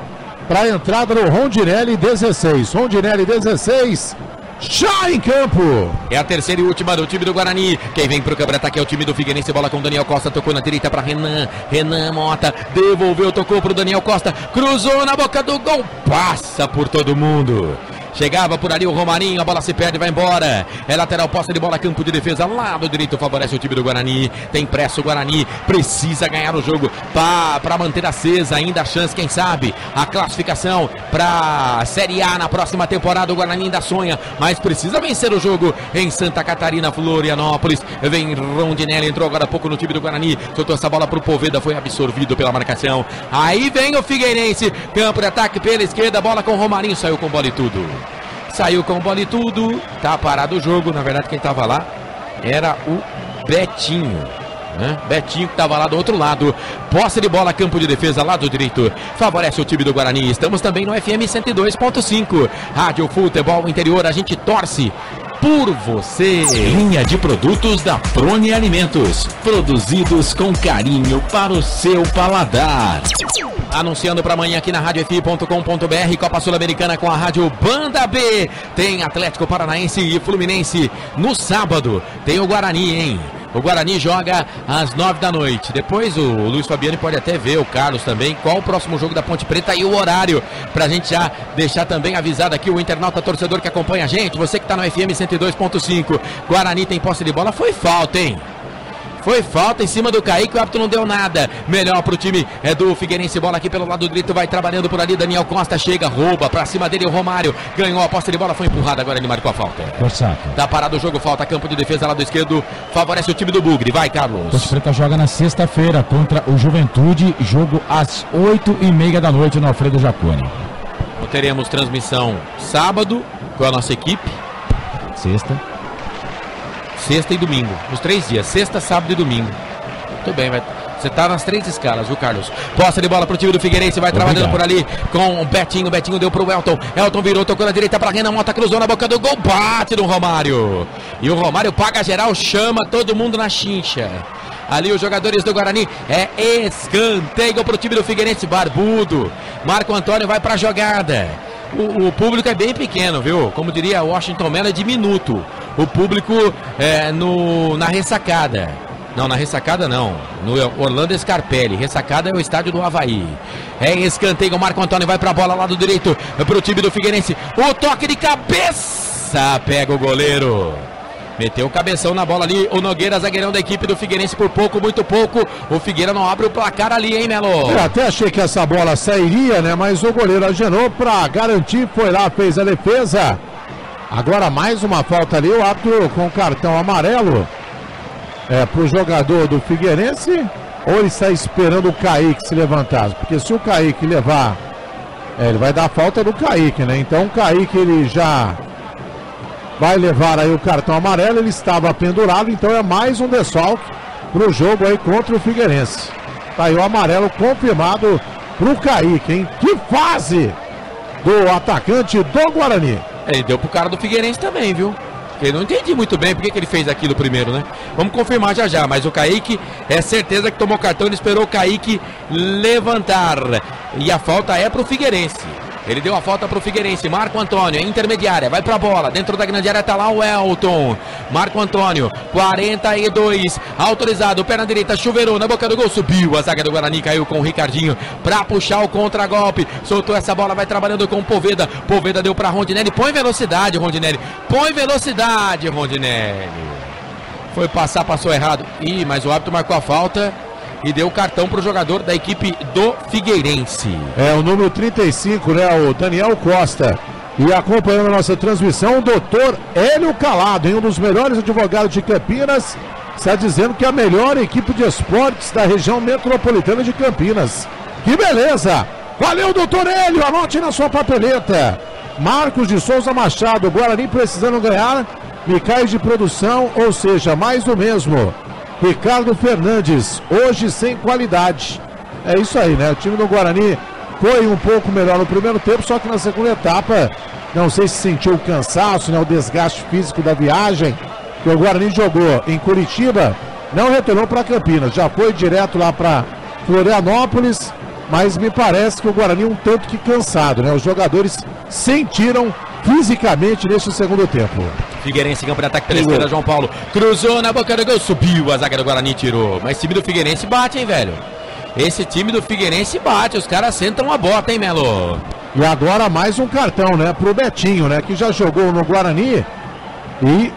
para a entrada do Rondinelli 16. Rondinelli 16. Já em campo. É a terceira e última do time do Guarani. Quem vem pro câmera-ataque é o time do Figueirense. Bola com o Daniel Costa, tocou na direita para Renan. Renan Mota devolveu, tocou pro Daniel Costa, cruzou na boca do gol, passa por todo mundo. Chegava por ali o Romarinho, a bola se perde, vai embora. É lateral, posse de bola, campo de defesa, lado direito, favorece o time do Guarani. Tem pressa o Guarani, precisa ganhar o jogo para manter acesa ainda a chance, quem sabe, a classificação para a Série A na próxima temporada. O Guarani ainda sonha, mas precisa vencer o jogo em Santa Catarina, Florianópolis. Vem Rondinelli, entrou agora há pouco no time do Guarani, soltou essa bola pro Poveda, foi absorvido pela marcação. Aí vem o Figueirense, campo de ataque pela esquerda, bola com o Romarinho, saiu com bola e tudo. Saiu com bola e tudo, tá parado o jogo. Na verdade quem tava lá era o Betinho, né? Betinho que tava lá do outro lado. Posse de bola, campo de defesa, lado direito, favorece o time do Guarani. Estamos também no FM 102.5, Rádio Futebol Interior, a gente torce por você. Linha de produtos da Prone Alimentos, produzidos com carinho para o seu paladar. Anunciando para amanhã aqui na radiofi.com.br, Copa Sul-Americana com a Rádio Banda B. Tem Atlético Paranaense e Fluminense no sábado. Tem o Guarani, hein? O Guarani joga às 9 da noite. Depois o Luiz Fabiani pode até ver, o Carlos também, qual o próximo jogo da Ponte Preta e o horário, pra gente já deixar também avisado aqui o internauta torcedor que acompanha a gente, você que tá no FM 102.5. Guarani tem posse de bola, foi falta, hein? Foi falta em cima do Kaique, o árbitro não deu nada. Melhor pro time do Figueirense, bola aqui pelo lado direito, vai trabalhando por ali, Daniel Costa chega, rouba, pra cima dele o Romário, ganhou a posse de bola, foi empurrado, agora ele marcou a falta. Tá parado o jogo, falta, campo de defesa, lado esquerdo, favorece o time do Bugre, vai Carlos. Ponte Preta joga na sexta-feira contra o Juventude, jogo às 8h30 da noite no Alfredo Jaconi. Teremos transmissão sábado com a nossa equipe. Sexta e domingo, os 3 dias, sexta, sábado e domingo. Muito bem, você tá nas 3 escalas, viu, Carlos? Posse de bola pro time do Figueirense, vai trabalhando por ali com o Betinho. Betinho deu pro Elton. Elton virou, tocou na direita pra Renan Mota, cruzou na boca do gol, bate no Romário. E o Romário paga geral, chama todo mundo na chincha. Ali os jogadores do Guarani, é escanteio pro time do Figueirense, Barbudo. Marco Antônio vai pra jogada. O público é bem pequeno, viu? Como diria Washington Mello, é diminuto. O público na ressacada. Não, na ressacada não. No Orlando Scarpelli. Ressacada é o estádio do Avaí. É escanteio, o Marco Antônio vai pra bola lá do direito. Pro time do Figueirense. O toque de cabeça. Pega o goleiro. Meteu o cabeção na bola ali, o Nogueira, zagueirão da equipe do Figueirense, por pouco, muito pouco. O Figueira não abre o placar ali, hein, Melo? Eu até achei que essa bola sairia, né? Mas o goleiro agenou pra garantir, foi lá, fez a defesa. Agora mais uma falta ali, o árbitro com cartão amarelo. Pro jogador do Figueirense. Ou ele está esperando o Kaique se levantar? Porque se o Kaique levar, ele vai dar falta do Kaique, né? Então o Kaique, ele já vai levar aí o cartão amarelo, ele estava pendurado, então é mais um desfalque pro jogo aí contra o Figueirense. Tá aí o amarelo confirmado pro Kaique, hein? Que fase do atacante do Guarani. Ele deu pro cara do Figueirense também, viu? Eu não entendi muito bem porque que ele fez aquilo primeiro, né? Vamos confirmar já, mas o Kaique é certeza que tomou cartão, ele esperou o Kaique levantar. E a falta é pro Figueirense. Ele deu a falta pro Figueirense, Marco Antônio, intermediária, vai pra bola, dentro da grande área tá lá o Elton. Marco Antônio, 42, autorizado, perna direita, chuveirou na boca do gol, subiu, a zaga do Guarani caiu com o Ricardinho pra puxar o contragolpe, soltou essa bola, vai trabalhando com o Poveda, Poveda deu pra Rondinelli, põe velocidade, Rondinelli, foi passar, passou errado, mas o árbitro marcou a falta e deu cartão para o jogador da equipe do Figueirense. O número 35, né? O Daniel Costa. E acompanhando a nossa transmissão, o doutor Hélio Calado, um dos melhores advogados de Campinas, está dizendo que é a melhor equipe de esportes da região metropolitana de Campinas. Que beleza! Valeu, doutor Hélio! Anote na sua papeleta. Marcos de Souza Machado, Guarani precisando ganhar, Micais de produção, ou seja, mais do mesmo. Ricardo Fernandes, hoje sem qualidade. É isso aí, né? O time do Guarani foi um pouco melhor no primeiro tempo, só que na segunda etapa, não sei se sentiu o cansaço, né? O desgaste físico da viagem, que o Guarani jogou em Curitiba, não retornou para Campinas, já foi direto lá para Florianópolis, mas me parece que o Guarani um tanto que cansado, né? Os jogadores sentiram fisicamente neste segundo tempo. Figueirense, campo de ataque pela esquerda, João Paulo cruzou na boca do gol, subiu, a zaga do Guarani tirou, mas esse time do Figueirense bate, hein, velho? Esse time do Figueirense bate, os caras sentam a bota, hein, Melo? E agora mais um cartão, né, pro Betinho, né, que já jogou no Guarani, e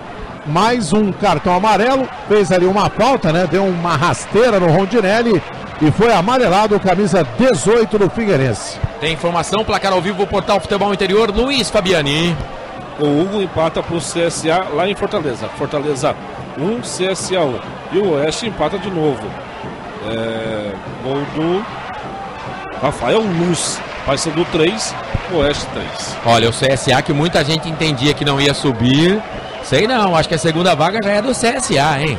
mais um cartão amarelo, fez ali uma falta, né, deu uma rasteira no Rondinelli e foi amarelado, camisa 18 do Figueirense. Tem informação, placar ao vivo, Portal Futebol Interior, Luiz Fabiani. O Hugo empata pro CSA lá em Fortaleza. Fortaleza 1, CSA 1. E o Oeste empata de novo. Gol do Rafael Luz. Paysandu 3, Oeste 3. Olha, o CSA que muita gente entendia que não ia subir. Sei não, acho que a segunda vaga já é do CSA, hein?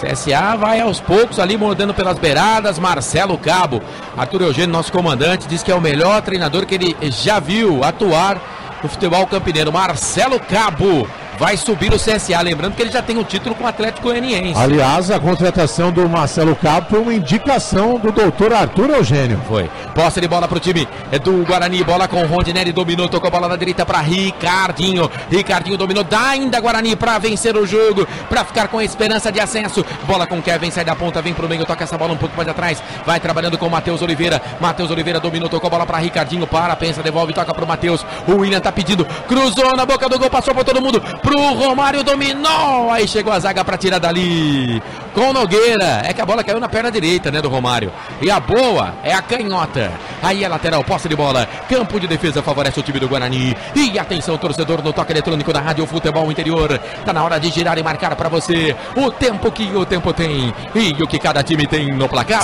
CSA vai aos poucos ali mordendo pelas beiradas. Marcelo Cabo, Arthur Eugênio, nosso comandante, diz que é o melhor treinador que ele já viu atuar no futebol campineiro. Marcelo Cabo vai subir o CSA. Lembrando que ele já tem um título com o Atlético Goianiense. Aliás, a contratação do Marcelo Cabo foi uma indicação do doutor Arthur Eugênio. Foi. Posse de bola pro time do Guarani. Bola com o Rondinelli, dominou, tocou a bola na direita para Ricardinho. Ricardinho dominou, dá ainda Guarani para vencer o jogo, para ficar com a esperança de acesso. Bola com Kevin, sai da ponta, vem pro meio, toca essa bola um pouco mais atrás. Vai trabalhando com o Matheus Oliveira. Matheus Oliveira dominou, tocou a bola para Ricardinho. Pensa, devolve, toca pro Matheus. O William tá pedindo, cruzou na boca do gol, passou por todo mundo. Pro Romário, dominou. Aí chegou a zaga para tirar dali. Com Nogueira. É que a bola caiu na perna direita, né, do Romário. E a boa é a canhota. Aí é lateral, posse de bola. Campo de defesa favorece o time do Guarani. E atenção, torcedor, no toque eletrônico da Rádio Futebol Interior. Tá na hora de girar e marcar para você o tempo que o tempo tem e o que cada time tem no placar.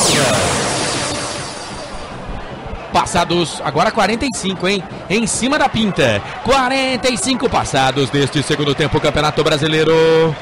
Passados agora 45, hein? Em cima da pinta. 45 passados deste segundo tempo, Campeonato Brasileiro.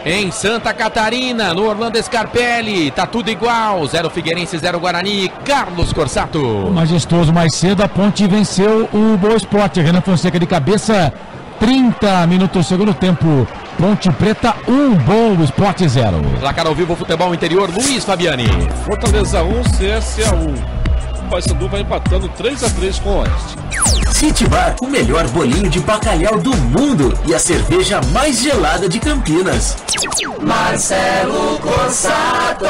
Em Santa Catarina, no Orlando Scarpelli, tá tudo igual. 0 Figueirense, 0 Guarani. Carlos Corsato. Majestoso, mais cedo a Ponte venceu o Boa Esporte. Renan Fonseca de cabeça, 30 minutos do segundo tempo. Ponte Preta 1, Boa Esporte 0. Placar ao vivo, Futebol Interior, Luiz Fabiani. Fortaleza 1, CSA 1. O Paysandu vai empatando 3-3 com o Oeste. City Bar, o melhor bolinho de bacalhau do mundo e a cerveja mais gelada de Campinas. Marcelo Corsato.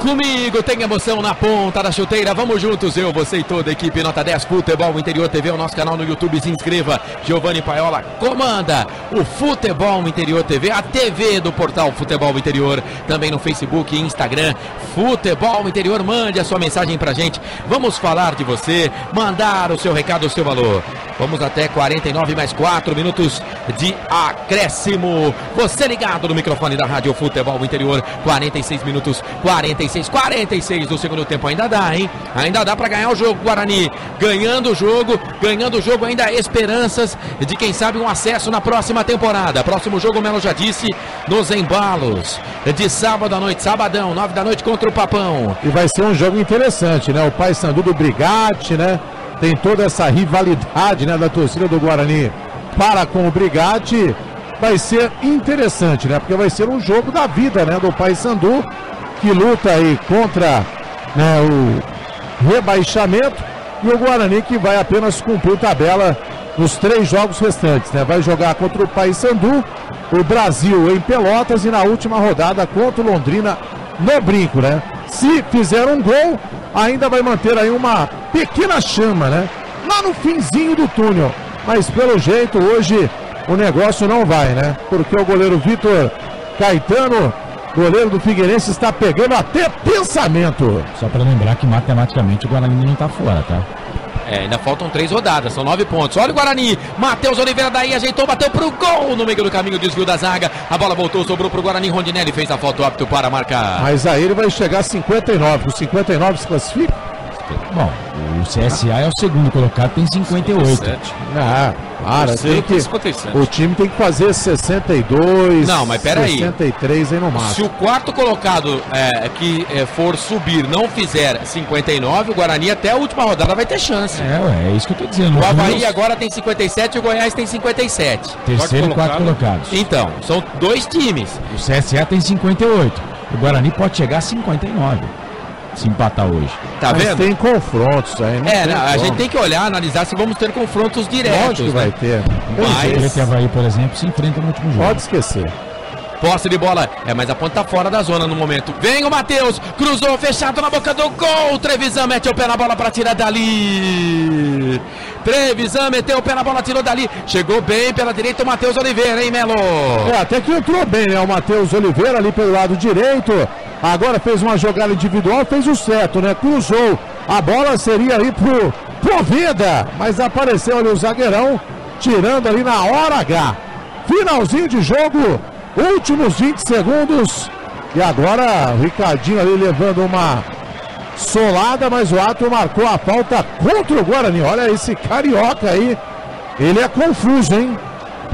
Comigo tem emoção na ponta da chuteira. Vamos juntos, eu, você e toda a equipe. Nota 10, Futebol Interior TV, o nosso canal no YouTube. Se inscreva. Giovanni Paiola comanda o Futebol Interior TV, a TV do portal Futebol Interior. Também no Facebook e Instagram. Futebol Interior, mande a sua mensagem pra gente. Vamos falar de você, mandar o seu recado, o seu valor. Vamos até 49 mais 4 minutos de acréscimo. Você ligado no microfone da Rádio Futebol Interior. 46 minutos, 46 do segundo tempo. Ainda dá, hein? Ainda dá pra ganhar o jogo, Guarani. Ganhando o jogo ainda há esperanças de quem sabe um acesso na próxima temporada. Próximo jogo, o Melo já disse, nos embalos de sábado à noite, sabadão, 9 da noite contra o Papão. E vai ser um jogo interessante, né? O Paysandu do Brigatti, né? Tem toda essa rivalidade, né, da torcida do Guarani para com o Brigatti. Vai ser interessante, né? Porque vai ser um jogo da vida, né, do Paysandu, que luta aí contra, né, o rebaixamento, e o Guarani que vai apenas cumprir tabela nos 3 jogos restantes, né? Vai jogar contra o Paysandu, o Brasil em Pelotas e na última rodada contra o Londrina no Brinco, né? Se fizer um gol, ainda vai manter aí uma pequena chama, né? Lá no finzinho do túnel. Mas pelo jeito hoje o negócio não vai, né? Porque o goleiro Vitor Caetano, goleiro do Figueirense, está pegando até pensamento. Só para lembrar que matematicamente o Guarani não está fora, tá? Ainda faltam 3 rodadas, são 9 pontos. Olha o Guarani, Matheus Oliveira daí ajeitou, bateu pro gol no meio do caminho, desvio da zaga. A bola voltou, sobrou pro Guarani, Rondinelli fez a falta, apto para marcar. Mas aí ele vai chegar a 59, o 59 se classifica? Bom, o CSA é o segundo colocado, tem 58. 57. Ah, para, tem que, 57. o time tem que fazer 62, não, mas peraí, 63 aí no máximo. Se o quarto colocado que for subir não fizer 59, o Guarani até a última rodada vai ter chance. É isso que eu tô dizendo. O Avaí agora tem 57 e o Goiás tem 57. Terceiro e quarto colocados. Então, são 2 times. O CSA tem 58. O Guarani pode chegar a 59. Se empatar hoje. Tá mas vendo? Tem confrontos aí. A gente tem que olhar, analisar se vamos ter confrontos diretos. Lógico que vai ter. Mas o Avaí, por exemplo, se enfrenta no último jogo. Pode esquecer. Posse de bola, mas a ponta tá fora da zona no momento. Vem o Matheus, cruzou, fechado na boca do gol. Trevisan mete o pé na bola para tirar dali. Trevisan meteu o pé na bola, tirou dali. Chegou bem pela direita o Matheus Oliveira, hein, Melo? Até que entrou bem, né? O Matheus Oliveira ali pelo lado direito. Agora fez uma jogada individual, fez o certo, né? Cruzou. A bola seria ali pro Poveda, mas apareceu ali o zagueirão, tirando ali na hora H. Finalzinho de jogo, últimos 20 segundos. E agora o Ricardinho ali levando uma solada, mas o árbitro marcou a falta contra o Guarani. Olha esse carioca aí, ele é confuso, hein?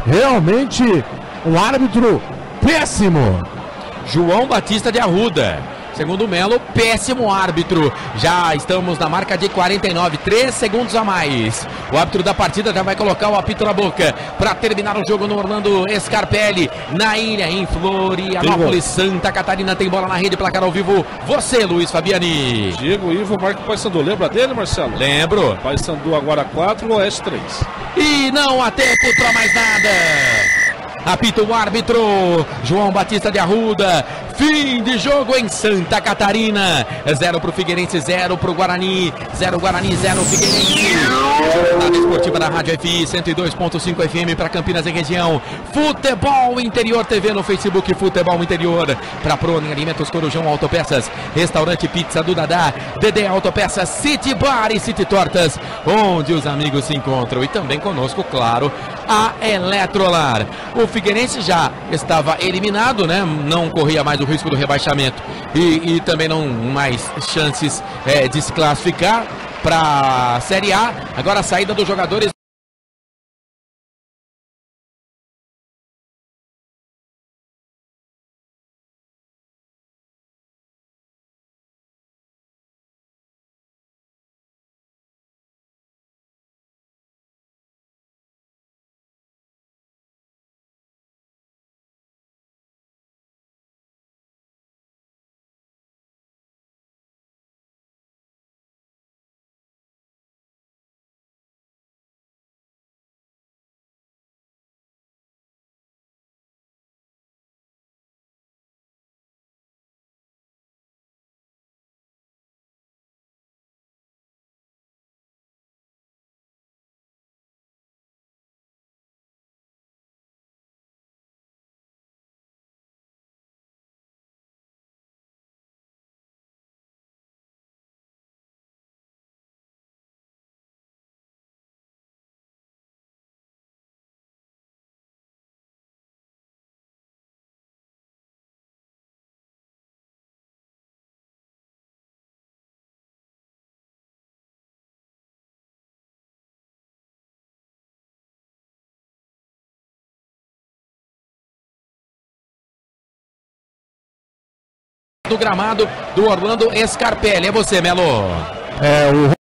Realmente um árbitro péssimo. João Batista de Arruda. Segundo o Melo, péssimo árbitro. Já estamos na marca de 49, 3 segundos a mais. O árbitro da partida já vai colocar o apito na boca para terminar o jogo no Orlando Scarpelli, na ilha, em Florianópolis, Santa Catarina. Tem bola na rede, placar ao vivo. Você, Luiz Fabiani. Diego Ivo marca o Paysandu. Lembra dele, Marcelo? Lembro. Paysandu agora 4, Oeste 3. E não há tempo para mais nada. Apita o árbitro, João Batista de Arruda. Fim de jogo em Santa Catarina. 0 para o Figueirense, 0 para o Guarani. 0 Guarani, 0 Figueirense. Jornada esportiva da Rádio FI 102.5 FM para Campinas e região. Futebol Interior TV no Facebook, Futebol Interior. Para Prone Alimentos Corujão Autopeças, Restaurante Pizza do Dadá, Dedé Autopeças, City Bar e City Tortas, onde os amigos se encontram. E também conosco, claro, a Eletrolar. O Figueirense já estava eliminado, né? Não corria mais o risco do rebaixamento e também não mais chances de se classificar para a Série A. Agora a saída dos jogadores. Do gramado do Orlando Scarpelli. É você, Melo. O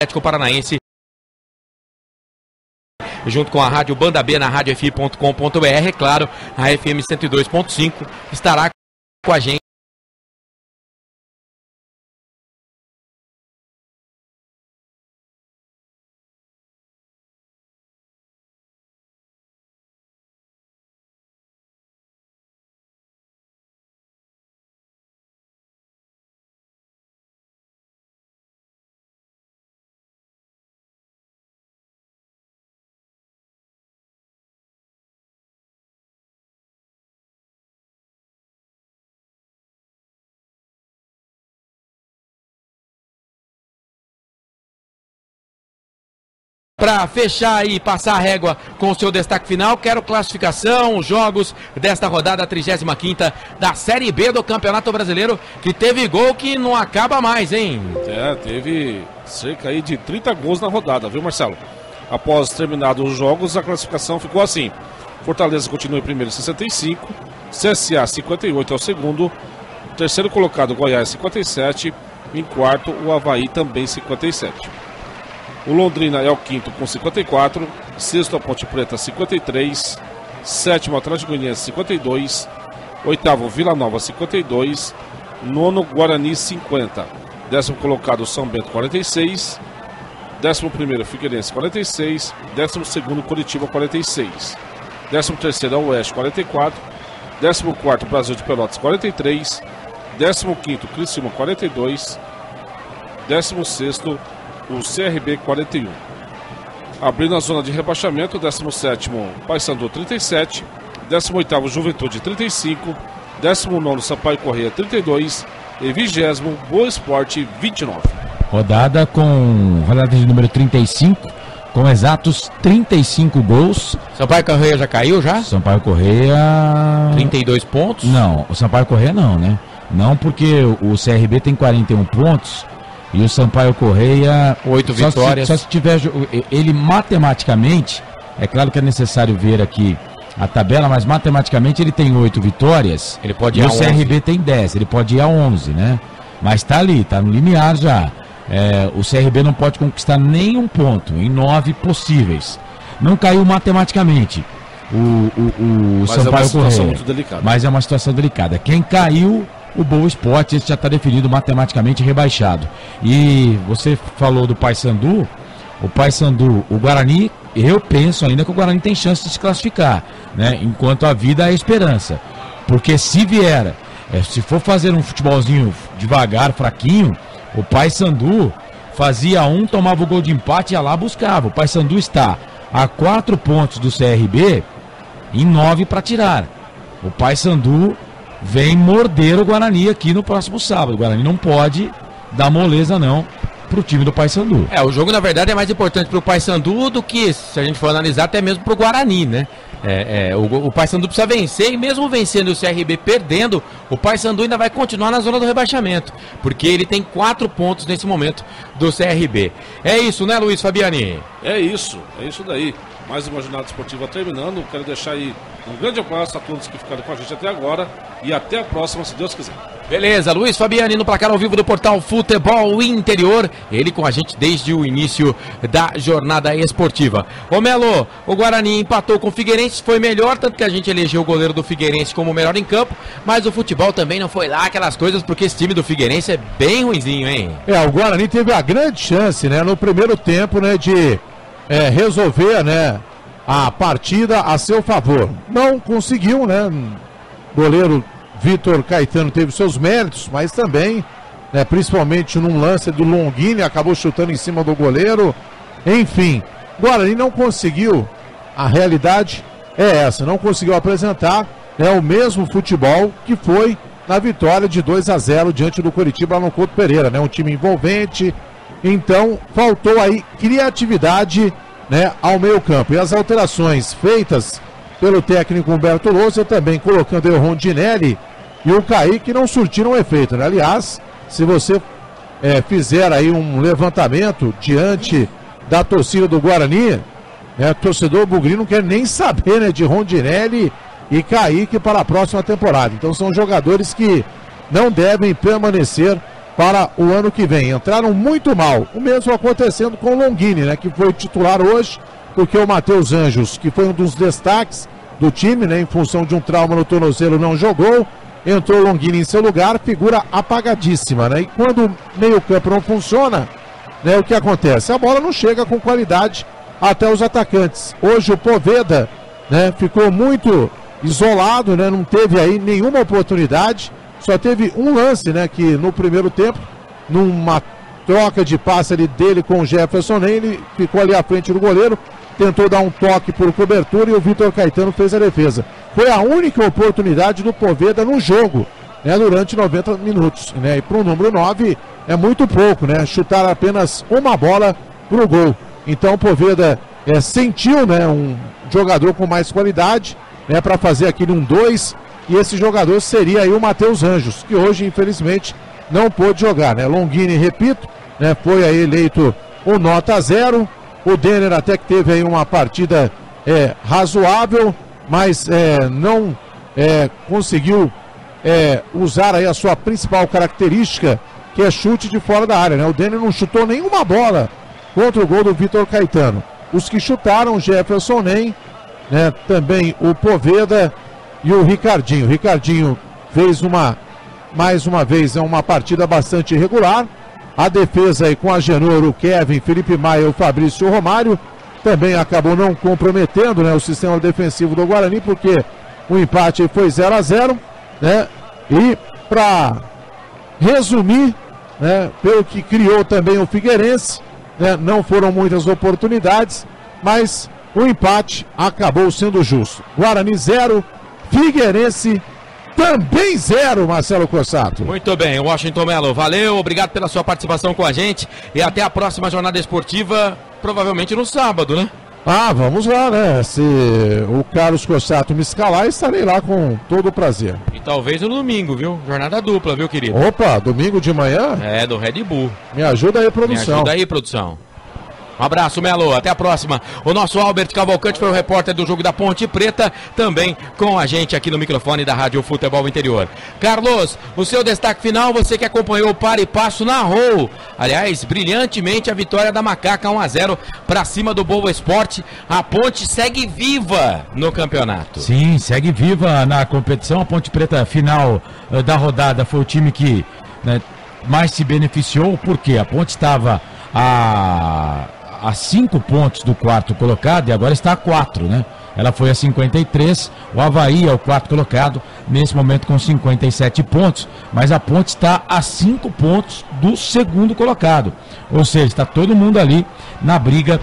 Atlético Paranaense. Junto com a Rádio Banda B na radiofi.com.br, é claro, a FM 102.5 estará com a gente. Para fechar e passar a régua com o seu destaque final, quero classificação, os jogos desta rodada 35ª da Série B do Campeonato Brasileiro, que teve gol que não acaba mais, hein? Teve cerca aí de 30 gols na rodada, viu, Marcelo? Após terminados os jogos, a classificação ficou assim. Fortaleza continua em primeiro, 65. CSA, 58 é o segundo. Terceiro colocado, Goiás, 57. Em quarto, o Avaí, também 57. O Londrina é o quinto com 54, sexto a Ponte Preta 53, sétimo Atlético Goianiense 52, oitavo Vila Nova 52, nono Guarani 50, décimo colocado São Bento 46, décimo primeiro Figueirense 46, décimo segundo Curitiba 46, décimo terceiro Oeste 44, décimo quarto Brasil de Pelotas 43, décimo quinto Criciúma 42, décimo sexto o CRB 41. Abrindo a zona de rebaixamento, 17º Paysandu 37, 18º Juventude 35, 19º Sampaio Corrêa 32 e 20º Boa Esporte 29. Rodada de número 35, com exatos 35 gols. Sampaio Corrêa já caiu já? Sampaio Corrêa... 32 pontos? Não, o Sampaio Corrêa não, né? Não, porque o CRB tem 41 pontos... E o Sampaio Corrêa, 8 vitórias. Só se tiver. Ele matematicamente, é claro que é necessário ver aqui a tabela, mas matematicamente ele tem 8 vitórias. Ele pode ir a 11. E o CRB tem 10, ele pode ir a 11, né? Mas tá ali, tá no limiar já. O CRB não pode conquistar nenhum ponto em 9 possíveis. Não caiu matematicamente o Sampaio Corrêa. Muito delicada. Mas é uma situação delicada. Quem caiu. O Boa Esporte, esse já está definido matematicamente rebaixado. E você falou do Paysandu, o Guarani, eu penso ainda que o Guarani tem chance de se classificar, né? Enquanto a vida é a esperança. Porque se vier, se for fazer um futebolzinho devagar, fraquinho, o Paysandu fazia tomava o gol de empate e ia lá buscava. O Paysandu está a 4 pontos do CRB e 9 para tirar. O Paysandu vem morder o Guarani aqui no próximo sábado. O Guarani não pode dar moleza não pro time do Paysandu. O jogo na verdade é mais importante pro Paysandu do que, se a gente for analisar, até mesmo pro Guarani, né? O Paysandu precisa vencer e mesmo vencendo o CRB perdendo, o Paysandu ainda vai continuar na zona do rebaixamento, porque ele tem 4 pontos nesse momento do CRB. É isso, né, Luiz Fabiani? É isso daí. Mais uma jornada esportiva terminando. Quero deixar aí um grande abraço a todos que ficaram com a gente até agora e até a próxima, se Deus quiser. Beleza, Luiz Fabiani no placar ao vivo do portal Futebol Interior, ele com a gente desde o início da jornada esportiva. Ô Melo, o Guarani empatou com o Figueirense, foi melhor, tanto que a gente elegeu o goleiro do Figueirense como o melhor em campo, mas o futebol também não foi lá aquelas coisas, porque esse time do Figueirense é bem ruinzinho, hein? O Guarani teve a grande chance, né, no primeiro tempo, né, de resolver, né, a partida a seu favor. Não conseguiu, né? Goleiro Vitor Caetano teve seus méritos, mas também, né, principalmente num lance do Longini, acabou chutando em cima do goleiro. Enfim, Guarani não conseguiu, a realidade é essa, não conseguiu apresentar, né, o mesmo futebol que foi na vitória de 2-0 diante do Coritiba no Couto Pereira, né? Um time envolvente. Então, faltou aí criatividade, né, ao meio campo. E as alterações feitas pelo técnico Humberto Lousa, também colocando aí o Rondinelli e o Kaique, não surtiram efeito, né? Aliás, se você fizer aí um levantamento diante da torcida do Guarani, né, o torcedor Bugri não quer nem saber, né, de Rondinelli e Kaique para a próxima temporada. Então são jogadores que não devem permanecer para o ano que vem. Entraram muito mal. O mesmo acontecendo com o Longini, né, que foi titular hoje, porque o Matheus Anjos, que foi um dos destaques do time, né, em função de um trauma no tornozelo, não jogou. Entrou o Longini em seu lugar, figura apagadíssima, né? E quando o meio-campo não funciona, né, o que acontece? A bola não chega com qualidade até os atacantes. Hoje o Poveda, né, ficou muito isolado, né, não teve aí nenhuma oportunidade. Só teve um lance, né, que no primeiro tempo, numa troca de passe ali dele com o Jefferson, ele ficou ali à frente do goleiro, tentou dar um toque por cobertura e o Vitor Caetano fez a defesa. Foi a única oportunidade do Poveda no jogo, né, durante 90 minutos, né, e para o número 9 é muito pouco, né, chutar apenas uma bola para o gol. Então o Poveda sentiu, né, um jogador com mais qualidade, né, para fazer aquele 1-2, e esse jogador seria aí o Matheus Anjos, que hoje infelizmente não pôde jogar, né. Longini, repito, né, foi aí eleito o nota 0, o Denner até que teve aí uma partida razoável, mas não conseguiu usar aí a sua principal característica, que é chute de fora da área, né. O Denner não chutou nenhuma bola contra o gol do Vitor Caetano. Os que chutaram, Jefferson Nem, né, também o Poveda e o Ricardinho. O Ricardinho fez mais uma vez uma partida bastante irregular. A defesa aí com a Genor, o Kevin, Felipe Maia e o Fabrício Romário também acabou não comprometendo, né, o sistema defensivo do Guarani, porque o empate foi 0-0, né? E para resumir, né, pelo que criou também o Figueirense, né, não foram muitas oportunidades, mas o empate acabou sendo justo. Guarani 0, Figueirense também 0, Marcelo Cossato. Muito bem, Washington Melo, valeu, obrigado pela sua participação com a gente e até a próxima jornada esportiva, provavelmente no sábado, né? Ah, vamos lá, né? Se o Carlos Cossato me escalar, estarei lá com todo o prazer. E talvez no domingo, viu? Jornada dupla, viu, querido? Opa, domingo de manhã? É, do Red Bull. Me ajuda aí, produção. Me ajuda aí, produção. Um abraço, Melo, até a próxima. O nosso Albert Cavalcante foi o repórter do jogo da Ponte Preta, também com a gente aqui no microfone da Rádio Futebol Interior. Carlos, o seu destaque final, você que acompanhou o par e passo, narrou, aliás, brilhantemente a vitória da Macaca 1-0 para cima do Boa Esporte. A Ponte segue viva no campeonato. Sim, segue viva na competição. A Ponte Preta final da rodada foi o time que, né, mais se beneficiou, porque a Ponte estava a 5 pontos do quarto colocado e agora está a 4, né? Ela foi a 53, o Avaí é o quarto colocado, nesse momento com 57 pontos, mas a Ponte está a 5 pontos do segundo colocado. Ou seja, está todo mundo ali na briga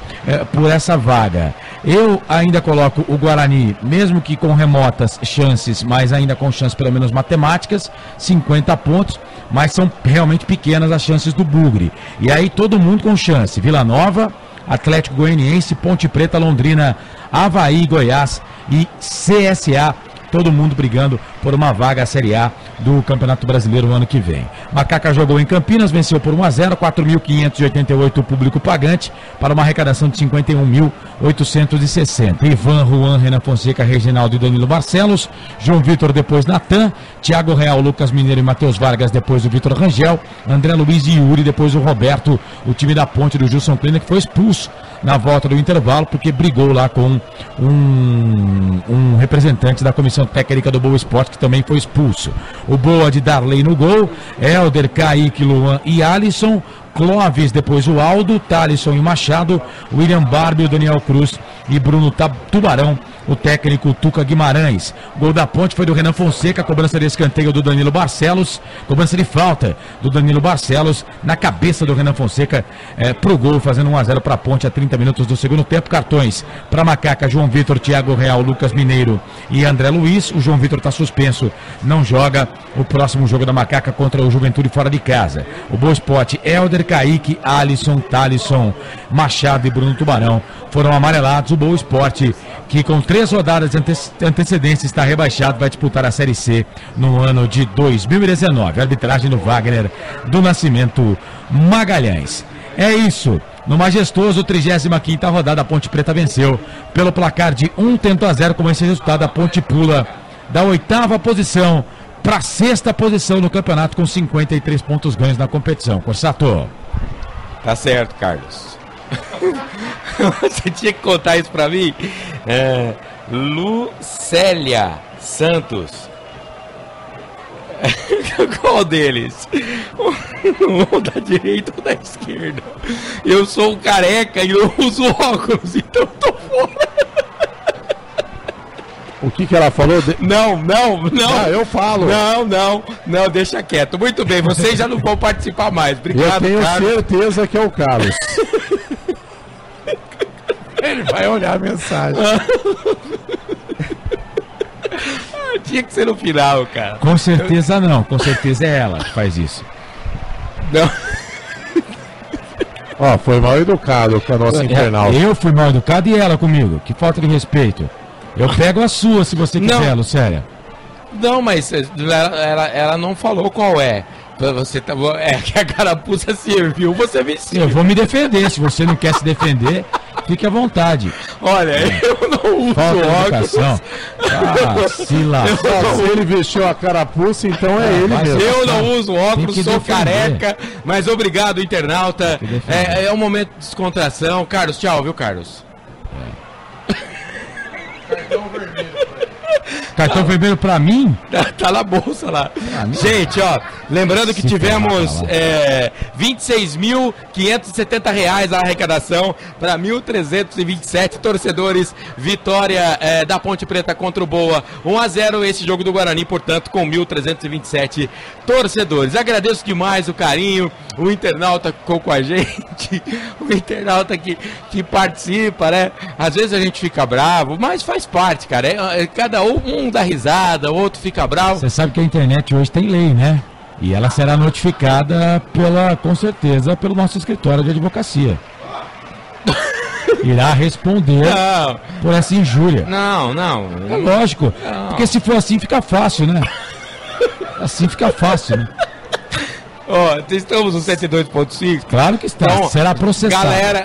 por essa vaga. Eu ainda coloco o Guarani, mesmo que com remotas chances, mas ainda com chances pelo menos matemáticas, 50 pontos, mas são realmente pequenas as chances do Bugre. E aí todo mundo com chance, Vila Nova, Atlético Goianiense, Ponte Preta, Londrina, Avaí, Goiás e CSA, todo mundo brigando por uma vaga à Série A do Campeonato Brasileiro no ano que vem. Macaca jogou em Campinas, venceu por 1-0, 4.588 o público pagante, para uma arrecadação de 51.860. Ivan, Juan, Renan Fonseca, Reginaldo e Danilo Barcelos, João Vitor depois Natan, Thiago Real, Lucas Mineiro e Matheus Vargas depois o Vitor Rangel, André Luiz e Yuri depois o Roberto, o time da Ponte do Gilson Kleiner, que foi expulso na volta do intervalo porque brigou lá com um representante da comissão técnica do Boa Esporte, que também foi expulso. O Boa de Darley no gol, Helder, Kaique, Luan e Alisson, Clóvis, depois o Aldo, Thalisson e Machado, William Barbie, o Daniel Cruz e Bruno Tubarão, o técnico Tuca Guimarães. Gol da Ponte foi do Renan Fonseca, cobrança de escanteio do Danilo Barcelos, cobrança de falta do Danilo Barcelos na cabeça do Renan Fonseca pro gol, fazendo 1-0 para a Ponte a 30 minutos do segundo tempo. Cartões para Macaca, João Vitor, Thiago Real, Lucas Mineiro e André Luiz. O João Vitor está suspenso, não joga o próximo jogo da Macaca contra o Juventude fora de casa. O Boa Esporte, Helder, Kaique, Alisson, Thalisson, Machado e Bruno Tubarão foram amarelados. O Boa Esporte, que com 3 rodadas de antecedência está rebaixado, vai disputar a Série C no ano de 2019. Arbitragem do Wagner do Nascimento Magalhães. É isso. No majestoso 35ª rodada, a Ponte Preta venceu pelo placar de 1-0. Com esse resultado, a Ponte pula da 8ª posição para a 6ª posição no campeonato com 53 pontos ganhos na competição. Corsato. Tá certo, Carlos. Você tinha que contar isso pra mim. Lucélia Santos. Qual deles? Um da direita ou da esquerda? Eu sou um careca e eu uso óculos, então eu tô fora. O que ela falou? Não. Ah, eu falo. Não, deixa quieto. Muito bem, vocês já não vão participar mais. Obrigado, eu tenho Carlos. certeza que é o Carlos. Ele vai olhar a mensagem. Tinha que ser no final, cara. Com certeza não, com certeza é ela que faz isso. Não. Ó, foi mal educado com a nossa internauta. Eu fui mal educado e ela comigo. Que falta de respeito. Eu pego a sua se você quiser, Lucélia. Não, mas ela não falou qual é. Você tá, é que a carapuça serviu, você venceu. Eu vou me defender. Se você não quer se defender, fique à vontade. Olha, eu não uso óculos. Se lá. Se ele vestiu a carapuça, então é ele mesmo. Eu não uso óculos, sou defender. careca, mas obrigado, internauta. É um momento de descontração. Carlos, tchau, viu, Carlos? Cartão vermelho. Cartão vermelho pra mim? Tá na bolsa lá. Gente, ó, lembrando que tivemos R$26.570 a arrecadação para 1.327 torcedores. Vitória da Ponte Preta contra o Boa. 1-0 esse jogo do Guarani, portanto, com 1.327 torcedores. Agradeço demais o carinho, o internauta que ficou com a gente, o internauta que participa, né? Às vezes a gente fica bravo, mas faz parte, cara. Cada um dá risada, o outro fica bravo. Você sabe que a internet hoje tem lei, né? E ela será notificada com certeza, pelo nosso escritório de advocacia. Irá responder por essa injúria. Não. É lógico. Não. Porque se for assim, fica fácil, né? Assim fica fácil, né? Ó, estamos no 102.5. Claro que está. Então, será processado. Galera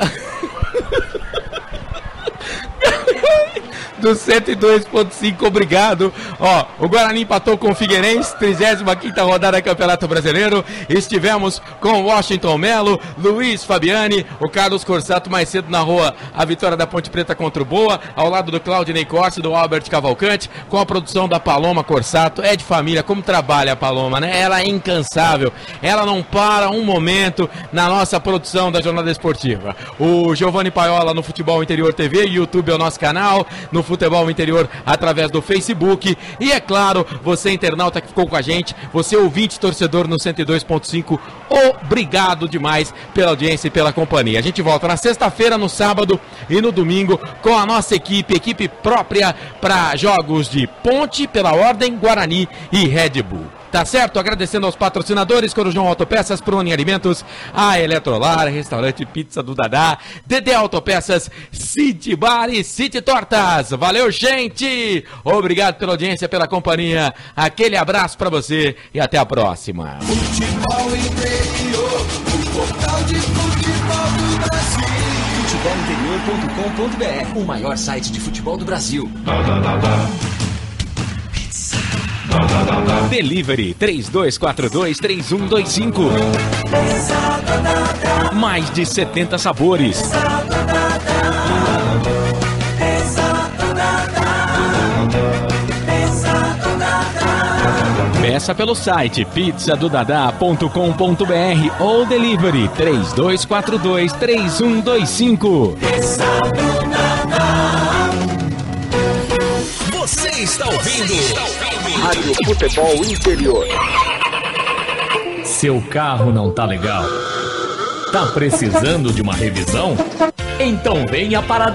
do 102.5, obrigado. Ó, o Guarani empatou com o Figueirense, 35ª rodada do Campeonato Brasileiro. Estivemos com Washington Melo, Luiz Fabiani, o Carlos Corsato mais cedo na rua, a vitória da Ponte Preta contra o Boa, ao lado do Claudinei Corsi, do Albert Cavalcante, com a produção da Paloma Corsato. É de família, como trabalha a Paloma, né? Ela é incansável, ela não para um momento na nossa produção da Jornada Esportiva. O Giovanni Paiola no Futebol Interior TV, YouTube é o nosso canal, no Futebol Interior através do Facebook. E é claro, você internauta que ficou com a gente, você ouvinte torcedor no 102.5, obrigado demais pela audiência e pela companhia. A gente volta na sexta-feira, no sábado e no domingo com a nossa equipe própria para jogos de Ponte, pela Ordem, Guarani e Red Bull. Tá certo? Agradecendo aos patrocinadores, Corujão Autopeças, Prone Alimentos, a Eletrolar, Restaurante Pizza do Dadá, DD Autopeças, City Bar e City Tortas. Valeu, gente! Obrigado pela audiência, pela companhia. Aquele abraço pra você e até a próxima. Futebol Interior, o portal de futebol do Brasil. Futebolinterior.com.br, o maior site de futebol do Brasil. Delivery 3242-3125. Mais de 70 sabores. Peça pelo site pizzadodadá.com.br ou delivery 3242-3125. Você está ouvindo Rádio Futebol Interior. Seu carro não tá legal? Tá precisando de uma revisão? Então venha para a